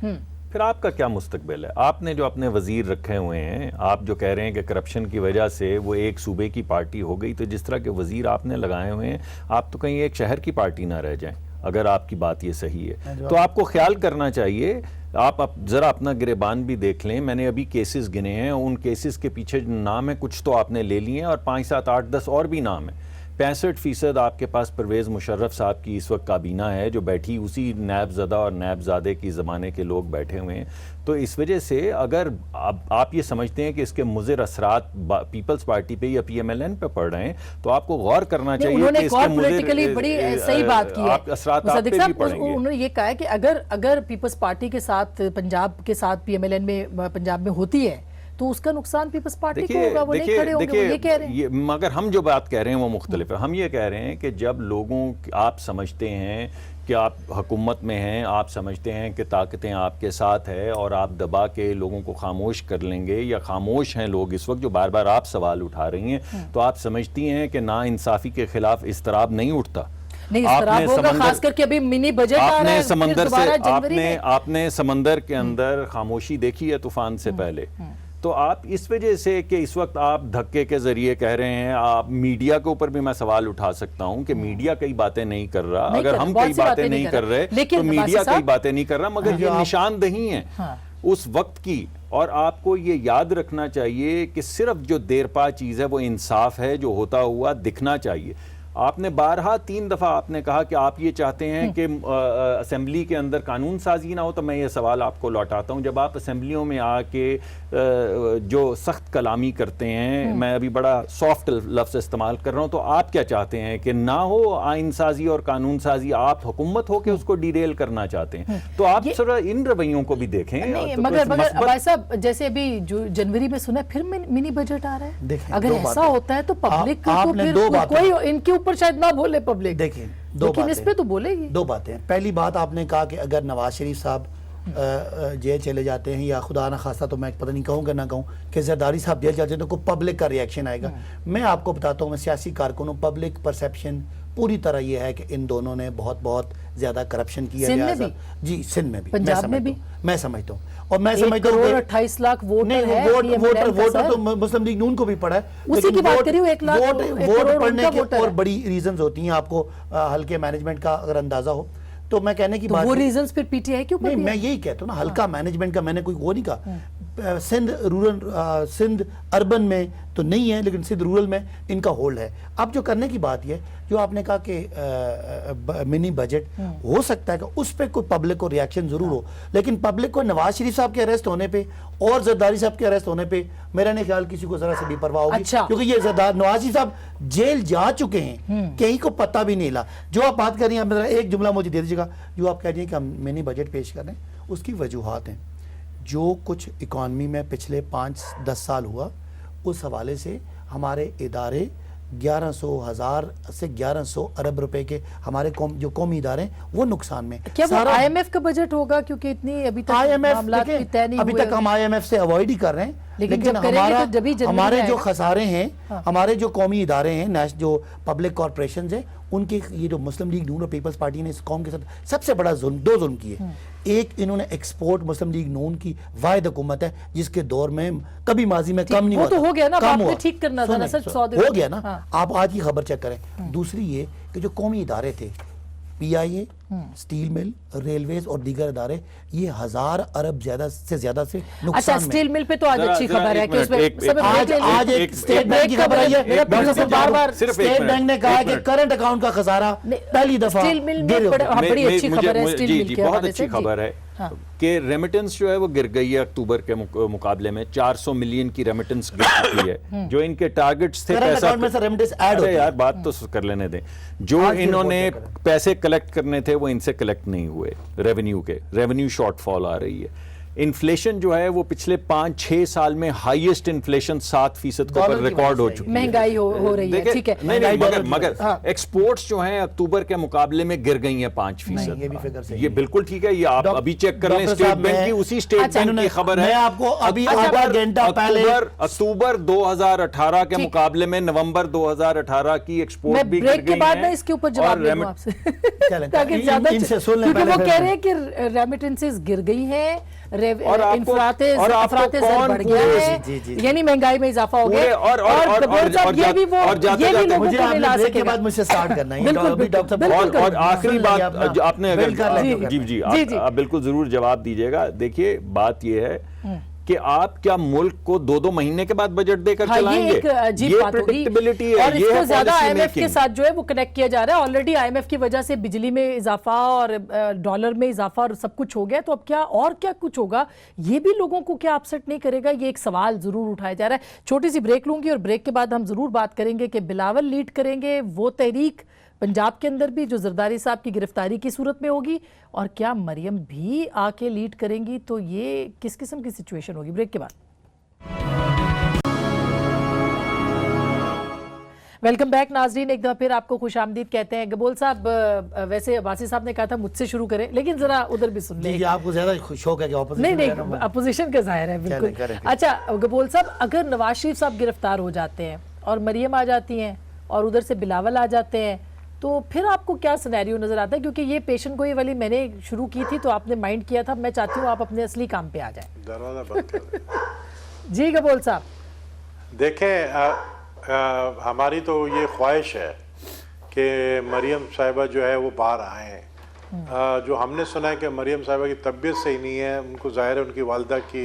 फिर आपका क्या मुस्तकबिल है? आपने जो अपने वजीर रखे हुए हैं, आप जो कह रहे हैं कि करप्शन की वजह से वो एक सूबे की पार्टी हो गई, तो जिस तरह के वजीर आपने लगाए हुए हैं, आप तो कहीं एक शहर की पार्टी ना रह जाएं। अगर आपकी बात ये सही है तो आपको ख्याल करना चाहिए। आप ज़रा अपना गिरेबान भी देख लें, मैंने अभी केसेस गिने हैं, उन केसेस के पीछे नाम है कुछ तो आपने ले लिए हैं, और 5, 7, 8, 10 और भी नाम है। 65% आपके पास परवेज़ मुशर्रफ साहब की इस वक्त काबीना है जो बैठी, उसी नैबज़दा और नैबज़ादे की ज़माने के लोग बैठे हुए हैं। तो इस वजह से अगर आप ये समझते हैं कि इसके मुज़िर असरात पीपल्स पार्टी पे या पीएमएलएन पे पड़ रहे हैं, तो आपको गौर करना चाहिए कि इसके पॉलिटिकली बड़ी सही बात की है। असरात आप पे भी पड़ेंगे। उन्होंने ये कहा है कि अगर पीपल्स पार्टी के साथ पंजाब के साथ पीएमएलएन में पंजाब में होती है तो उसका नुकसान पीपल्स पार्टी को होगा, वो नहीं खड़े होंगे, वो ये कह रहे हैं। मगर हम जो बात कह रहे हैं वो मुख्तलिफ है। हम ये कह रहे हैं कि जब लोगों आप समझते हैं कि आप हुकूमत में हैं, आप समझते हैं कि ताकतें आपके साथ है और आप दबा के लोगों को खामोश कर लेंगे, या खामोश हैं लोग इस वक्त जो बार बार आप सवाल उठा रही हैं, तो आप समझती हैं कि ना इंसाफी के खिलाफ इस्तराब नहीं उठता। नहीं, होगा, खास करके अभी मिनी बजट आ रहा है, समंदर से आपने समंदर के अंदर खामोशी देखी है तूफान से पहले, तो आप इस वजह से कि इस वक्त आप धक्के के जरिए कह रहे हैं, आप मीडिया के ऊपर भी मैं सवाल उठा सकता हूं कि मीडिया कई बातें नहीं कर रहा, अगर हम कई बातें नहीं कर रहे तो मीडिया कई बातें नहीं कर रहा, मगर ये निशानदही है उस वक्त की। और आपको ये याद रखना चाहिए कि सिर्फ जो देरपा चीज़ है वो इंसाफ है, जो होता हुआ दिखना चाहिए। आपने 3 दफ़ा आपने कहा कि आप ये चाहते हैं कि असेंबली के अंदर कानून साजी ना हो, तो मैं ये सवाल आपको लौटाता हूँ, जब आप असेंबलियों में आके जो सख्त कलामी करते हैं, मैं अभी बड़ा सॉफ्ट लफ्ज़ इस्तेमाल कर रहा हूँ, तो आप क्या चाहते हैं कि ना हो आइन साजी और कानून साजी, आप हुकूमत हो के उसको डिरेल करना चाहते हैं? तो आप थोड़ा इन रवैयों को भी देखें। मगर भाई साहब, जैसे अभी जो जनवरी में सुना फिर मिनी बजट आ रहा है, अगर ऐसा होता है तो पब्लिक को कोई इनके ऊपर शायद ना बोले पब्लिक। देखिए लेकिन इस पे तो बोलेगी। 2 बातें। पहली बात आपने कहा कि अगर नवाज शरीफ साहब जेल चले जाते हैं, या खुदा ना खास्ता, तो मैं पता नहीं कहूँगा ना कहूँ कि जरदारी साहब जेल जाते हैं तो कोई पब्लिक का रिएक्शन आएगा। मैं आपको बताता हूँ, मैं सियासी कारकुन हूँ, पब्लिक परसेप्शन पूरी तरह ये है कि इन दोनों ने बहुत बहुत ज्यादा करप्शन किया सिंध में लिहाजा- भी? जी सिंध में भी, पंजाब में भी? मैं समझता हूँ और मैं 1 समझता हूँ करोड़ कि 28 लाख वोटर नहीं है वोटर PMLN का तो सर। मुस्लिम लीग नून को भी पड़ा है, उसी लेकिन की बात वोट- करी हूँ, 1 लाख वोट 1 वोट करोड़ पढ़ने उनका के वोटर और है। बड़ी रीजंस होती हैं आपको हल्के मैनेजमेंट का अगर अंदाजा हो तो मैं कहने की तो बात वो नहीं- रीजंस फिर पीटीआई क्यों नहीं मैं यही कहता हूँ ना, हल्का मैनेजमेंट का मैंने कोई वो नहीं कहा। सिंध अर्बन में तो नहीं है, लेकिन सिंध रूरल में इनका होल्ड है। अब जो करने की बात ये जो आपने कहा कि मिनी बजट हो सकता है कि उस पर कोई पब्लिक को रिएक्शन जरूर हो, लेकिन पब्लिक को नवाज शरीफ साहब के अरेस्ट होने पे और जरदारी साहब के अरेस्ट होने पे मेरा नहीं ख्याल किसी को जरा से भी परवाह होगी। अच्छा। क्योंकि ये नवाज शरीफ साहब जेल जा चुके हैं, कहीं को पता भी नहीं ला। जो आप बात कर रही हैं, मेरा एक जुमला मुझे दे दीजिएगा, जो आप कह रही हैं कि हम मिनी बजट पेश कर रहे हैं, उसकी वजूहात हैं। जो कुछ इकॉनमी में पिछले 5-10 साल हुआ, उस हवाले से हमारे इदारे 1100,000 से 1100 अरब रुपए के हमारे जो कौमी इदारे हैं वो नुकसान में। क्या वो IMF का बजट होगा? क्योंकि इतनी अभी तक IMF मामलात भी तय नहीं अभी हुए। तक हम IMF से अवॉइड ही कर रहे हैं, लेकिन जब करेंगे तो जब ही जनवरी हमारे में जो आएगा। खसारे हैं, हमारे जो कौमी इदारे हैं, जो पब्लिक कॉर्पोरेशन हैं, उनके ये जो मुस्लिम लीग नून और पीपल्स पार्टी ने इस कौम के साथ सबसे बड़ा जुल्म, 2 जुल्म किए। एक, इन्होंने एक्सपोर्ट मुस्लिम लीग नून की वाहिद हुकूमत है जिसके दौर में कभी माजी में कम नहीं वो हुआ तो था, हो गया ना, कम आपने हुआ। ठीक करना था ना सर, 100 दिन हो गया ना। हाँ। आप आज की खबर चेक करें। दूसरी ये कि जो कौमी इदारे थे, PIA, स्टील मिल, रेलवेज और दीगर इदारे, ये 1000 अरब ज्यादा से अच्छा, नुकसान में। स्टील मिल पे तो आज जरा- अच्छी जरा खबर है एक कि उसमें मिनट, सब आज एक स्टेट बैंक की खबर आई है, मेरा प्रोफेसर बार-बार सिर्फ एक स्टेट मिनट, बैंक ने कहा है एक कि मिनट। करंट अकाउंट का खसारा पहली दफा स्टील मिल में गिर बड़ा- हाँ, बड़ी अच्छी खबर है मुझे- स्टील जी मिल जी के बहुत हवाले अच्छी से, जी। खबर है हाँ। कि रेमिटेंस जो है वो गिर गई है अक्टूबर के मुकाबले में। 400 मिलियन की रेमिटेंस गिर चुकी है। जो इनके टारगेट्स थे करंट पैसा, अकाउंट में से रेमिटेंस ऐड अरे होती है। यार बात तो कर लेने दें। जो आज की इन्होंने रिपोर्ट चेक पैसे कलेक्ट करने थे वो इनसे कलेक्ट नहीं हुए, रेवेन्यू शॉर्टफॉल आ रही है। इन्फ्लेशन जो है वो पिछले 5-6 साल में हाईएस्ट इन्फ्लेशन 7% के डॉलर ऊपर की रिकॉर्ड हो वजह से चुकी है। महंगाई हो रही है, देखिए, ठीक है। नहीं नहीं, महंगाई डॉलर मगर की हाँ। एक्सपोर्ट्स जो हैं अक्टूबर के मुकाबले में गिर गई हैं 5%। ये भी फिगर सही ये है। बिल्कुल ठीक है, ये आप डॉक- अभी चेक कर लें। डॉक्टर स्टेट साहब, बैंक मैं- की उसी स्टेट अच्छा, बैंक की इन्होंने- खबर है। मैं आपको अभी आधा घंटा पहले अक्टूबर 2018 के ठीक। मुकाबले में नवंबर 2018 की एक्सपोर्ट मैं भी गिर ब्रेक के गई बाद हैं ना इसके ऊपर जवाब और ले लूं रेमिट- आपसे चलें, ताकि इन- ज्यादा इनसे सुन लें क्योंकि पहले वो फिर कह मैं- रहे हैं कि रेमिटेंसेस गिर गई हैं, और आपको अफराते कौन बढ़ गया पूरे- है, जी, जी, जी। यानी महंगाई में इजाफा हो गया। और साहब ये भी वो और जाते ये भी जाते लोगों मुझे को आपने मिला ब्रेक के सकेगा। बाद मुझसे स्टार्ट करना है। बिल्कुल, अभी डॉक्टर बिल्कुल, साहब- बिल्कुल। और आखिरी सुन लेंगे बात अपना, आपने बिल कर लेंगे अगर करना जी है। जी जी, जी। आप बिल्कुल जरूर जवाब दीजिएगा। देखिए बात यह है कि आप क्या मुल्क को 2-2 महीने के बाद बजट देकर हाँ, ये चलाएंगे? एक अजीब ये बात होगी प्रेडिक्टेबिलिटी है, और ये इसको है ज्यादा policy IMF के making। साथ जो है वो कनेक्ट किया जा रहा है। ऑलरेडी IMF की वजह से बिजली में इजाफा और डॉलर में इजाफा और सब कुछ हो गया, तो अब क्या कुछ होगा, ये भी लोगों को क्या अपसेट नहीं करेगा? ये एक सवाल जरूर उठाया जा रहा है। छोटी सी ब्रेक लूंगी और ब्रेक के बाद हम जरूर बात करेंगे कि बिलावल लीड करेंगे वो तहरीक पंजाब के अंदर भी जो जरदारी साहब की गिरफ्तारी की सूरत में होगी, और क्या मरियम भी आके लीड करेंगी, तो ये किस किस्म की सिचुएशन होगी? ब्रेक के बाद वेलकम बैक नाजरीन, एक दफा फिर आपको खुश आमदीद कहते हैं। गबोल साहब, वैसे वासी साहब ने कहा था मुझसे शुरू करें, लेकिन जरा उधर भी सुन जी लें। जी, आपको ज्यादा शौक है कि ऑपोजिशन नहीं नहीं, अपोजिशन का जाहिर है बिल्कुल। करें। अच्छा गबोल साहब, अगर नवाज शरीफ साहब गिरफ्तार हो जाते हैं और मरियम आ जाती हैं और उधर से बिलावल आ जाते हैं, तो फिर आपको क्या सिनेरियो नजर आता है? क्योंकि ये पेशेंट गोई वाली मैंने शुरू की थी तो आपने माइंड किया था, मैं चाहती हूँ आप अपने असली काम पे आ जाए। दरवाजा बंद कर दें। जी गबोल साहब, देखें, हमारी तो ये ख्वाहिश है कि मरियम साहिबा जो है वो बाहर आए हैं। जो हमने सुना है कि मरियम साहिबा की तबीयत सही नहीं है, उनको ज़ाहिर है उनकी वालदा की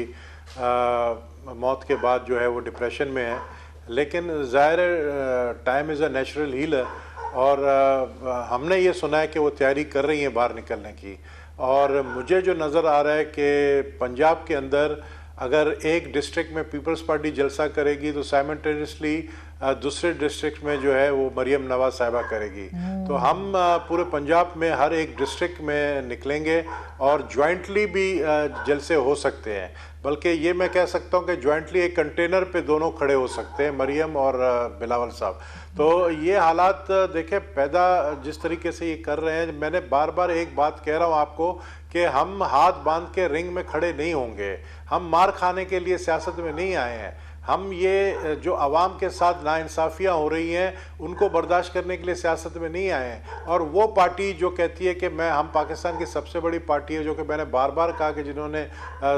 मौत के बाद जो है वो डिप्रेशन में है, लेकिन ज़ाहिर है time is a natural healer, और हमने ये सुना है कि वो तैयारी कर रही हैं बाहर निकलने की। और मुझे जो नज़र आ रहा है कि पंजाब के अंदर अगर एक डिस्ट्रिक्ट में पीपल्स पार्टी जलसा करेगी तो साइमल्टेनियसली दूसरे डिस्ट्रिक्ट में जो है वो मरियम नवाज साहिबा करेगी। तो हम पूरे पंजाब में हर एक डिस्ट्रिक्ट में निकलेंगे और जॉइंटली भी जलसे हो सकते हैं, बल्कि ये मैं कह सकता हूँ कि जॉइंटली एक कंटेनर पे दोनों खड़े हो सकते हैं, मरियम और बिलावल साहब। तो ये हालात देखें पैदा जिस तरीके से ये कर रहे हैं, मैंने बार बार एक बात कह रहा हूँ आपको कि हम हाथ बांध के रिंग में खड़े नहीं होंगे, हम मार खाने के लिए सियासत में नहीं आए हैं, ہم یہ جو عوام کے ساتھ ناانصافیاں ہو رہی ہیں ان کو برداشت کرنے کے لیے سیاست میں نہیں آئے ہیں. اور وہ پارٹی جو کہتی ہے کہ ہم پاکستان کی سب سے بڑی پارٹی ہے, جو کہ میں نے بار بار کہا کہ جنہوں نے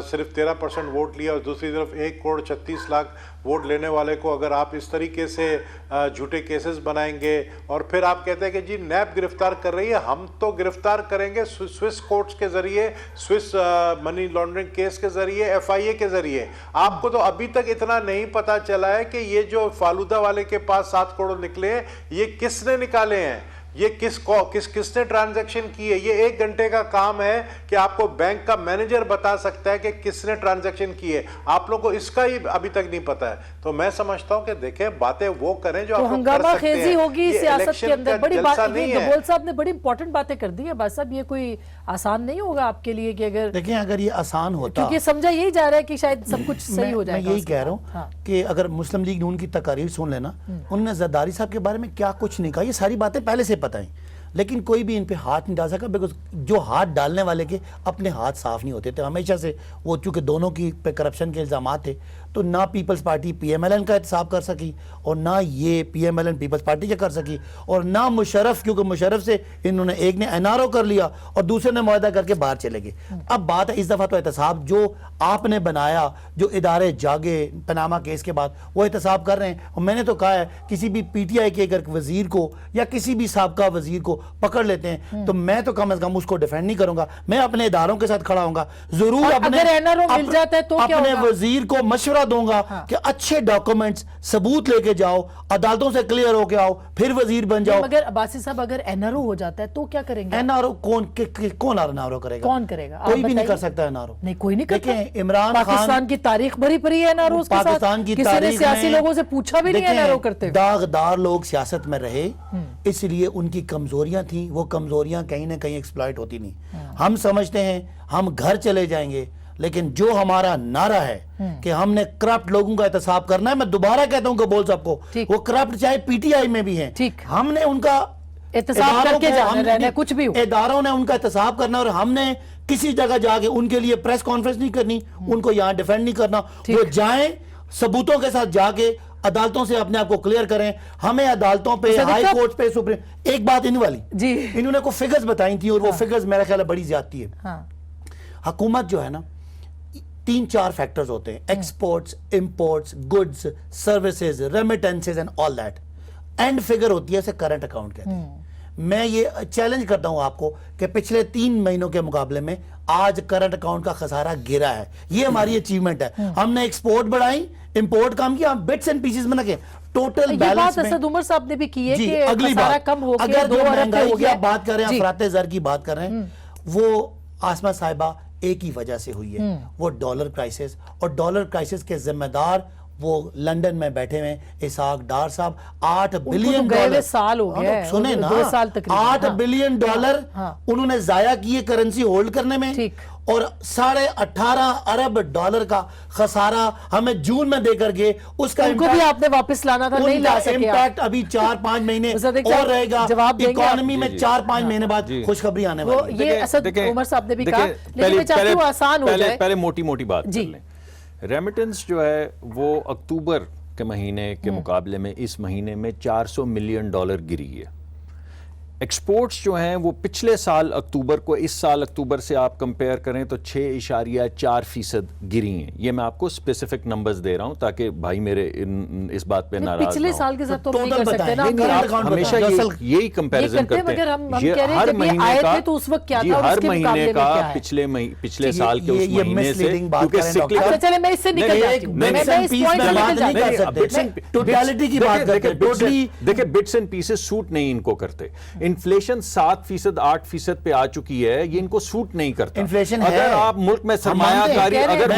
صرف 13% ووٹ لیا, اور دوسری طرف 1,36,00,000 ووٹ لینے والے کو اگر آپ اس طریقے سے جھوٹے کیسز بنائیں گے, اور پھر آپ کہتے ہیں کہ جی نیب گرفتار کر رہی ہے, ہم تو گرفتار کریں گے سوئس کورٹس کے ذریعے, سوئس منی لانڈرنگ کیس کے ذریعے, FIA کے ذریعے. آپ کو تو ابھی تک اتنا نہیں پتا چلا ہے کہ یہ جو فالودہ والے کے پاس 7 کروڑ نکلے ہیں یہ کس نے نکالے ہیں, یہ کس نے ٹرانزیکشن کی ہے. یہ 1 گھنٹے کا کام ہے کہ آپ کو بینک کا مینیجر بتا سکتا ہے کہ کس نے ٹرانزیکشن کی ہے. آپ لوگوں کو اس کا ہی ابھی تک نہیں پتا ہے. تو میں سمجھتا ہوں کہ دیکھیں باتیں وہ کریں جو آپ لوگ کر ہنگامہ سکتے ہیں. خیزی ہوگی سیاست کے اندر, بڑی بات نہیں گبول صاحب نے بڑی امپورٹنٹ باتیں کر دی ہیں. بات صاحب یہ کوئی آسان نہیں ہوگا آپ کے لیے کہ اگر دیکھیں اگر یہ آسان ہوتا, کیونکہ سمجھا یہی جا رہا ہے کہ شاید سب کچھ صحیح ہو جائے گا. میں یہی کہہ رہا ہوں کہ اگر مسلم لیگ نون کی تقاریر سن لینا, انہوں نے زرداری صاحب کے بارے میں کیا کچھ نہیں کہا, یہ ساری باتیں پہلے سے پتہ ہیں, لیکن کوئی بھی ان پہ ہاتھ نہیں ڈال سکا, بیکاز جو ہاتھ ڈالنے والے کے اپنے ہاتھ صاف نہیں ہوتے تھے ہمیشہ سے. وہ چونکہ دونوں کی پہ کرپشن کے الزامات تھے, تو نہ پیپلز پارٹی PMLN کا احتساب کر سکی, اور نہ یہ PMLN پیپلز پارٹی کا کر سکی, اور نہ مشرف, کیونکہ مشرف سے انہوں نے ایک نے NRO کر لیا اور دوسرے نے معاہدہ کر کے باہر چلے گئے. اب بات ہے اس دفعہ تو احتساب جو آپ نے بنایا, جو ادارے جاگے پناما کیس کے بعد, وہ احتساب کر رہے ہیں. اور میں نے تو کہا ہے کسی بھی PTI کے اگر وزیر کو یا کسی بھی سابقہ وزیر کو پکڑ لیتے ہیں تو میں تو کم از کم اس کو ڈیفینڈ نہیں کروں گا, میں اپنے اداروں کے ساتھ کھڑا ہوں گا. ضرور اگر NRO مل جاتا ہے تو کیا اپنے ہوگا؟ وزیر کو مشورہ دوں گا کہ اچھے ڈاکومنٹس ثبوت لے کے جاؤ, عدالتوں سے کلیئر ہو کے آؤ, پھر وزیر بن جاؤ. مگر عباسی صاحب اگر NRO ہو جاتا ہے تو کیا کریں گے؟ NRO کون NRO کرے گا؟ کون کرے گا؟ کوئی بھی نہیں کر سکتا NRO. نہیں, کوئی نہیں کرتا. دیکھیں عمران خان, پاکستان کی تاریخ بھری پڑی ہے NROs کے ساتھ, پاکستان کی کسی نے تاریخ سیاسی میں لوگوں سے پوچھا بھی نہیں ہے NRO کرتے ہوئے. داغدار لوگ سیاست میں رہے, اس لیے ان کی کمزوریاں تھیں, وہ کمزوریاں کہیں نہ کہیں ایکسپلائٹ ہوتی نہیں. ہم سمجھتے ہیں ہم گھر چلے جائیں گے, لیکن جو ہمارا نعرہ ہے کہ ہم نے کرپٹ لوگوں کا احتساب کرنا ہے, میں دوبارہ کہتا ہوں گبول صاحب کو, وہ کرپٹ چاہے PTI میں بھی ہیں, ہم نے ان کا احتساب کر کے جانا رہنا ہے, کچھ بھی ہو. اداروں نے ان کا احتساب کرنا, اور ہم نے کسی جگہ جا کے ان کے لیے پریس کانفرنس نہیں کرنی, ان کو یہاں ڈیفینڈ نہیں کرنا. وہ جائیں ثبوتوں کے ساتھ جا کے عدالتوں سے اپنے آپ کو کلیئر کریں. ہمیں عدالتوں پہ, ہائی کورٹ پہ, سپریم, ایک بات ان والی جی, انہوں نے کوئی فگرز بتائی تھی, اور وہ فگرز میرا خیال ہے بڑی زیادتی ہے. حکومت جو ہے نا 3-4 فیکٹرز ہوتے ہیں, exports, imports, goods, services, remittances and all that. And figure ہوتی ہے اسے کرنٹ اکاؤنٹ کہتے ہیں. میں یہ چیلنج کرتا ہوں آپ کو کہ پچھلے 3 مہینوں کے مقابلے میں آج کرنٹ اکاؤنٹ کا خسارہ گرا ہے. یہ ہماری اچیومنٹ ہے. ہم نے ایکسپورٹ بڑھائی, امپورٹ کام کیا, ہم بٹس اینڈ پیسز میں نہ کہیں, ٹوٹل بیلنس میں. اسد عمر صاحب نے بھی کی ہے جی, کہ اگلی خسارہ بات, کم ہو گیا, اگر 2 جو ارب مہنگائی ہو کی گیا. آپ بات کر رہے ہیں, افراط زر کی بات کر رہے ہیں, وہ آسما صاحبہ ایک ہی وجہ سے ہوئی ہے, وہ ڈالر کرائسس. اور ڈالر کرائسس کے ذمہ دار وہ لنڈن میں بیٹھے ہوئے اسحاق ڈار صاحب. 8 بلین ڈالر سال ہو گیا ہے, سنیں نا, 2 سال تقریباً 8 بلین ڈالر انہوں نے ضائع کیے کرنسی ہولڈ کرنے میں, اور 18.5 ارب ڈالر کا خسارہ ہمیں جون میں دے کر گئے. اس کا ان کو بھی آپ نے واپس لانا تھا, نہیں لا سکے. امپیکٹ ابھی 4-5 مہینے اور رہے گا. اکانومی میں 4-5 مہینے بعد خوشخبری آنے والی ہے. یہ اسد عمر صاحب نے بھی کہا, لیکن میں چاہتی ہوں آسان ہو جائے. پہلے موٹی موٹی بات کر لیں. ریمیٹنس جو ہے وہ اکتوبر کے مہینے کے مقابلے میں اس مہینے میں $400 ملین گری ہے. ایکسپورٹس جو ہیں وہ پچھلے سال اکتوبر کو اس سال اکتوبر سے آپ کمپیئر کریں تو 6.4% گری ہیں. یہ میں آپ کو اسپیسیفک نمبرز دے رہا ہوں تاکہ بھائی میرے اس بات پہ ناراض نہ ہوں. پچھلے سال کے ساتھ تو نہیں کر سکتے نا, آپ ہمیشہ یہی کمپیریزن کرتے ہیں. یہ ہر مہینے کا, تو اس وقت کیا جی تھا, ہر مہینے کا پچھلے سال کے اس مہینے سے, کیونکہ چلے میں اس سے نکل جاتی ہوں, میں اس پوائنٹ سے نکل جاتی ہوں. ٹوٹیلٹی کی بات کرتے ہیں. دیکھیں بٹس اینڈ پیسز سوٹ نہیں ان کو کرتے. انفلیشن 7%, 8% پہ آ چکی ہے, یہ ان کو سوٹ نہیں کرتا. اگر آپ ملک میں سرمایہ کاری, اگر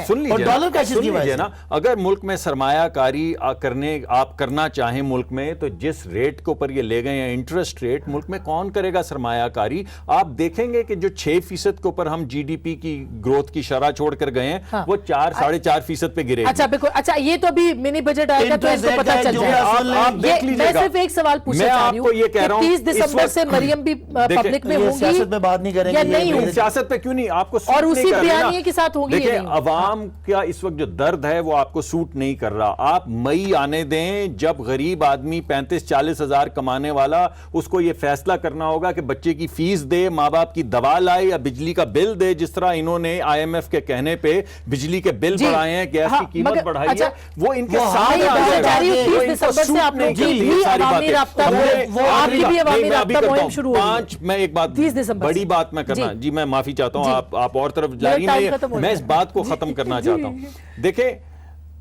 سن لیجیے نا, اگر ملک میں سرمایہ کاری آپ کرنا چاہیں ملک میں, تو جس ریٹ کے اوپر یہ لے گئے ہیں انٹرسٹ ریٹ, ملک میں کون کرے گا سرمایہ کاری؟ آپ دیکھیں گے کہ جو 6% کے اوپر ہم GDP کی گروتھ کی شرح چھوڑ کر گئے ہیں, وہ 4-4.5% پہ گرے. اچھا, یہ تو ابھی منی بجٹ آئے گا تو اس کو پتہ چل جائے گا. آپ دیکھ لیجیے گا. میں صرف ایک سوال پوچھنا چاہ رہی ہوں, میں آپ کو یہ کہہ رہا ہوں 30 दिसंबर से मरियम भी पब्लिक में ये होंगी सियासत में बात नहीं करेंगे, या ये नहीं मेरे होंगी? सियासत पे क्यों नहीं, आपको सूट और नहीं उसी कर रही ना। बयानिए के साथ होंगी या देखिए नहीं? अवाम का इस वक्त जो दर्द है वो आपको सूट नहीं कर रहा। आप मई आने दें जब गरीब आदमी 35-40 हजार कमाने वाला, उसको ये फैसला करना होगा कि बच्चे की फीस दे, माँ बाप की दवा लाए या बिजली का बिल दे। जिस तरह इन्होंने IMF के कहने पे बिजली के बिल जी। बढ़ाए हैं, गैस हाँ, की कीमत मगर- बढ़ाई अच्छा, है, वो इनके वो सामने नहीं, आ मैं जाएगा। कह रही हूँ, वो 30 इनको दिसंबर से सूट आप नहीं लोग की करती, भी ये सारी अवामी बातें। राब्ता हमने- वो आपकी भी अवामी नहीं, मैं अभी राब्ता करता मुहिम हूं। शुरू होगी। मैं एक बात 30 दिसंबर बड़ी से। बात मैं करना जी। जी, मैं माफी चाहता हूं, जी। आप और तरफ जा मेरा रही टाइम खत्म हो हैं। मैं इस गया। बात को खत्म करना चाहता हूं। देखें,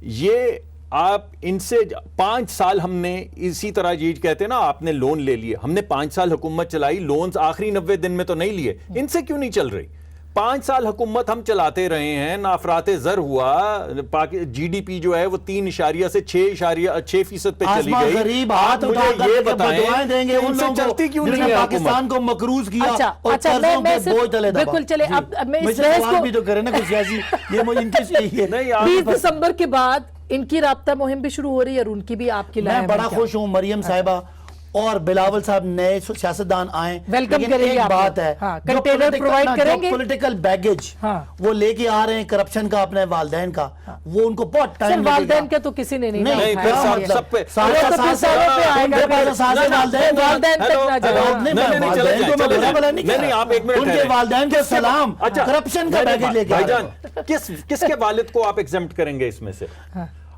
ये आप इनसे 5 साल हमने इसी तरह ये कहते हैं ना, आपने लोन ले लिए, हमने 5 साल हुकूमत चलाई, लोन्स आखिरी 90 दिन में तो नहीं लिए, इनसे क्यों नहीं चल रही? 5 साल हुकूमत हम चलाते रहे हैं ना, अफराते ज़र हुआ, GDP जो है वो 3 से 6% पे चली आसमां गई। गरीब आप हाथ मुझे उठा ये कर बताएं बदुआएं देंगे कि उन इनसे लोगों चलती को क्यों नहीं जिन्होंने है पाकिस्तान को मकरूज किया अच्छा, और अच्छा, कर्जों मैं के सिर्फ- बोझ तले दबा। बिल्कुल, चले, जी। अब मैं इस मुझे बहस सवाल को- भी तो करें ना कुछ ऐसी, ये मुझे इनकी यही है। नहीं, आप 30 दिसंबर के बाद इनकी राब्ता मुहिम भी शुरू हो रही है और उनकी भी आपकी मैं लाए बड़ा खुश हूँ मरियम साहिबा और बिलावल साहब नए सियासतदान आए। वेलकम लेकिन करेंगे एक आप बात लोग। है, हाँ, जो कंटेनर political- प्रोवाइड ना, जो करेंगे। पॉलिटिकल बैगेज हाँ। वो लेके आ रहे हैं करप्शन का अपने वालदैन का, वो उनको बहुत सर टाइम वालदैन का तो किसी ने नहीं नहीं, उठाया। फिर हाँ, सब- सब पे- सारे वो तो फिर सास- सालों पे आएगा, उनके पास फिर- सास है, ना, वालदैन- वालदैन तक ना जाए। नहीं, मैं नहीं, चले वालदैन जाए, को मैं चले बुरा जाए। भला नहीं कह नहीं, रहा। आप एक मिनट उनके ठहरें। वालदैन के सलाम अच्छा, करप्शन का बैगेज लेके आ रहे भाईजान, हो। किसके वालिद को आप एग्जेम्प्ट करेंगे इसमें से?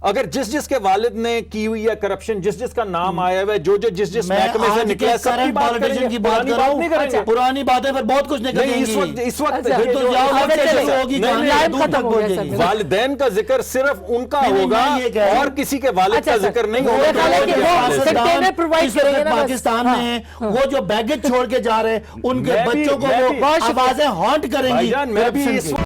अगर जिसके वालिद ने की हुई है करप्शन, जिसका नाम आया हुआ है, जिस मैं महकमे से आज निकला के है, सबकी करंट बात पॉलिटिशियन करेंगे, की बात पुरानी कर रहा बात नहीं करेंगे। हूँ। पुरानी बातें पर बहुत कुछ नहीं, निकलेंगी। इस वक्त अच्छा, फिर तो जो- जाओ आगे से चले। शुरू होगी, नहीं, कहानी टाइम दूर खत्म तक हो गया पहुंचेगी। सर। वालिदैन का जिक्र सिर्फ उनका नहीं, होगा मैं ये कह रहा हूं। और किसी के वालिद अच्छा, का सर, जिक्र नहीं वो होगा। ख्याल है कि वो सियासतदान कंटेनर प्रोवाइड इस वक्त करेंगे ना बस। पाकिस्तान हाँ, में वो जो बैगेज छोड़ के जा रहे हैं उनके मैं भी- बच्चों को मैं वो भी- बहुत शुक्रिया। आवाजें हॉन्ट करेंगी भाईजान, मैं भी करप्शन इस की।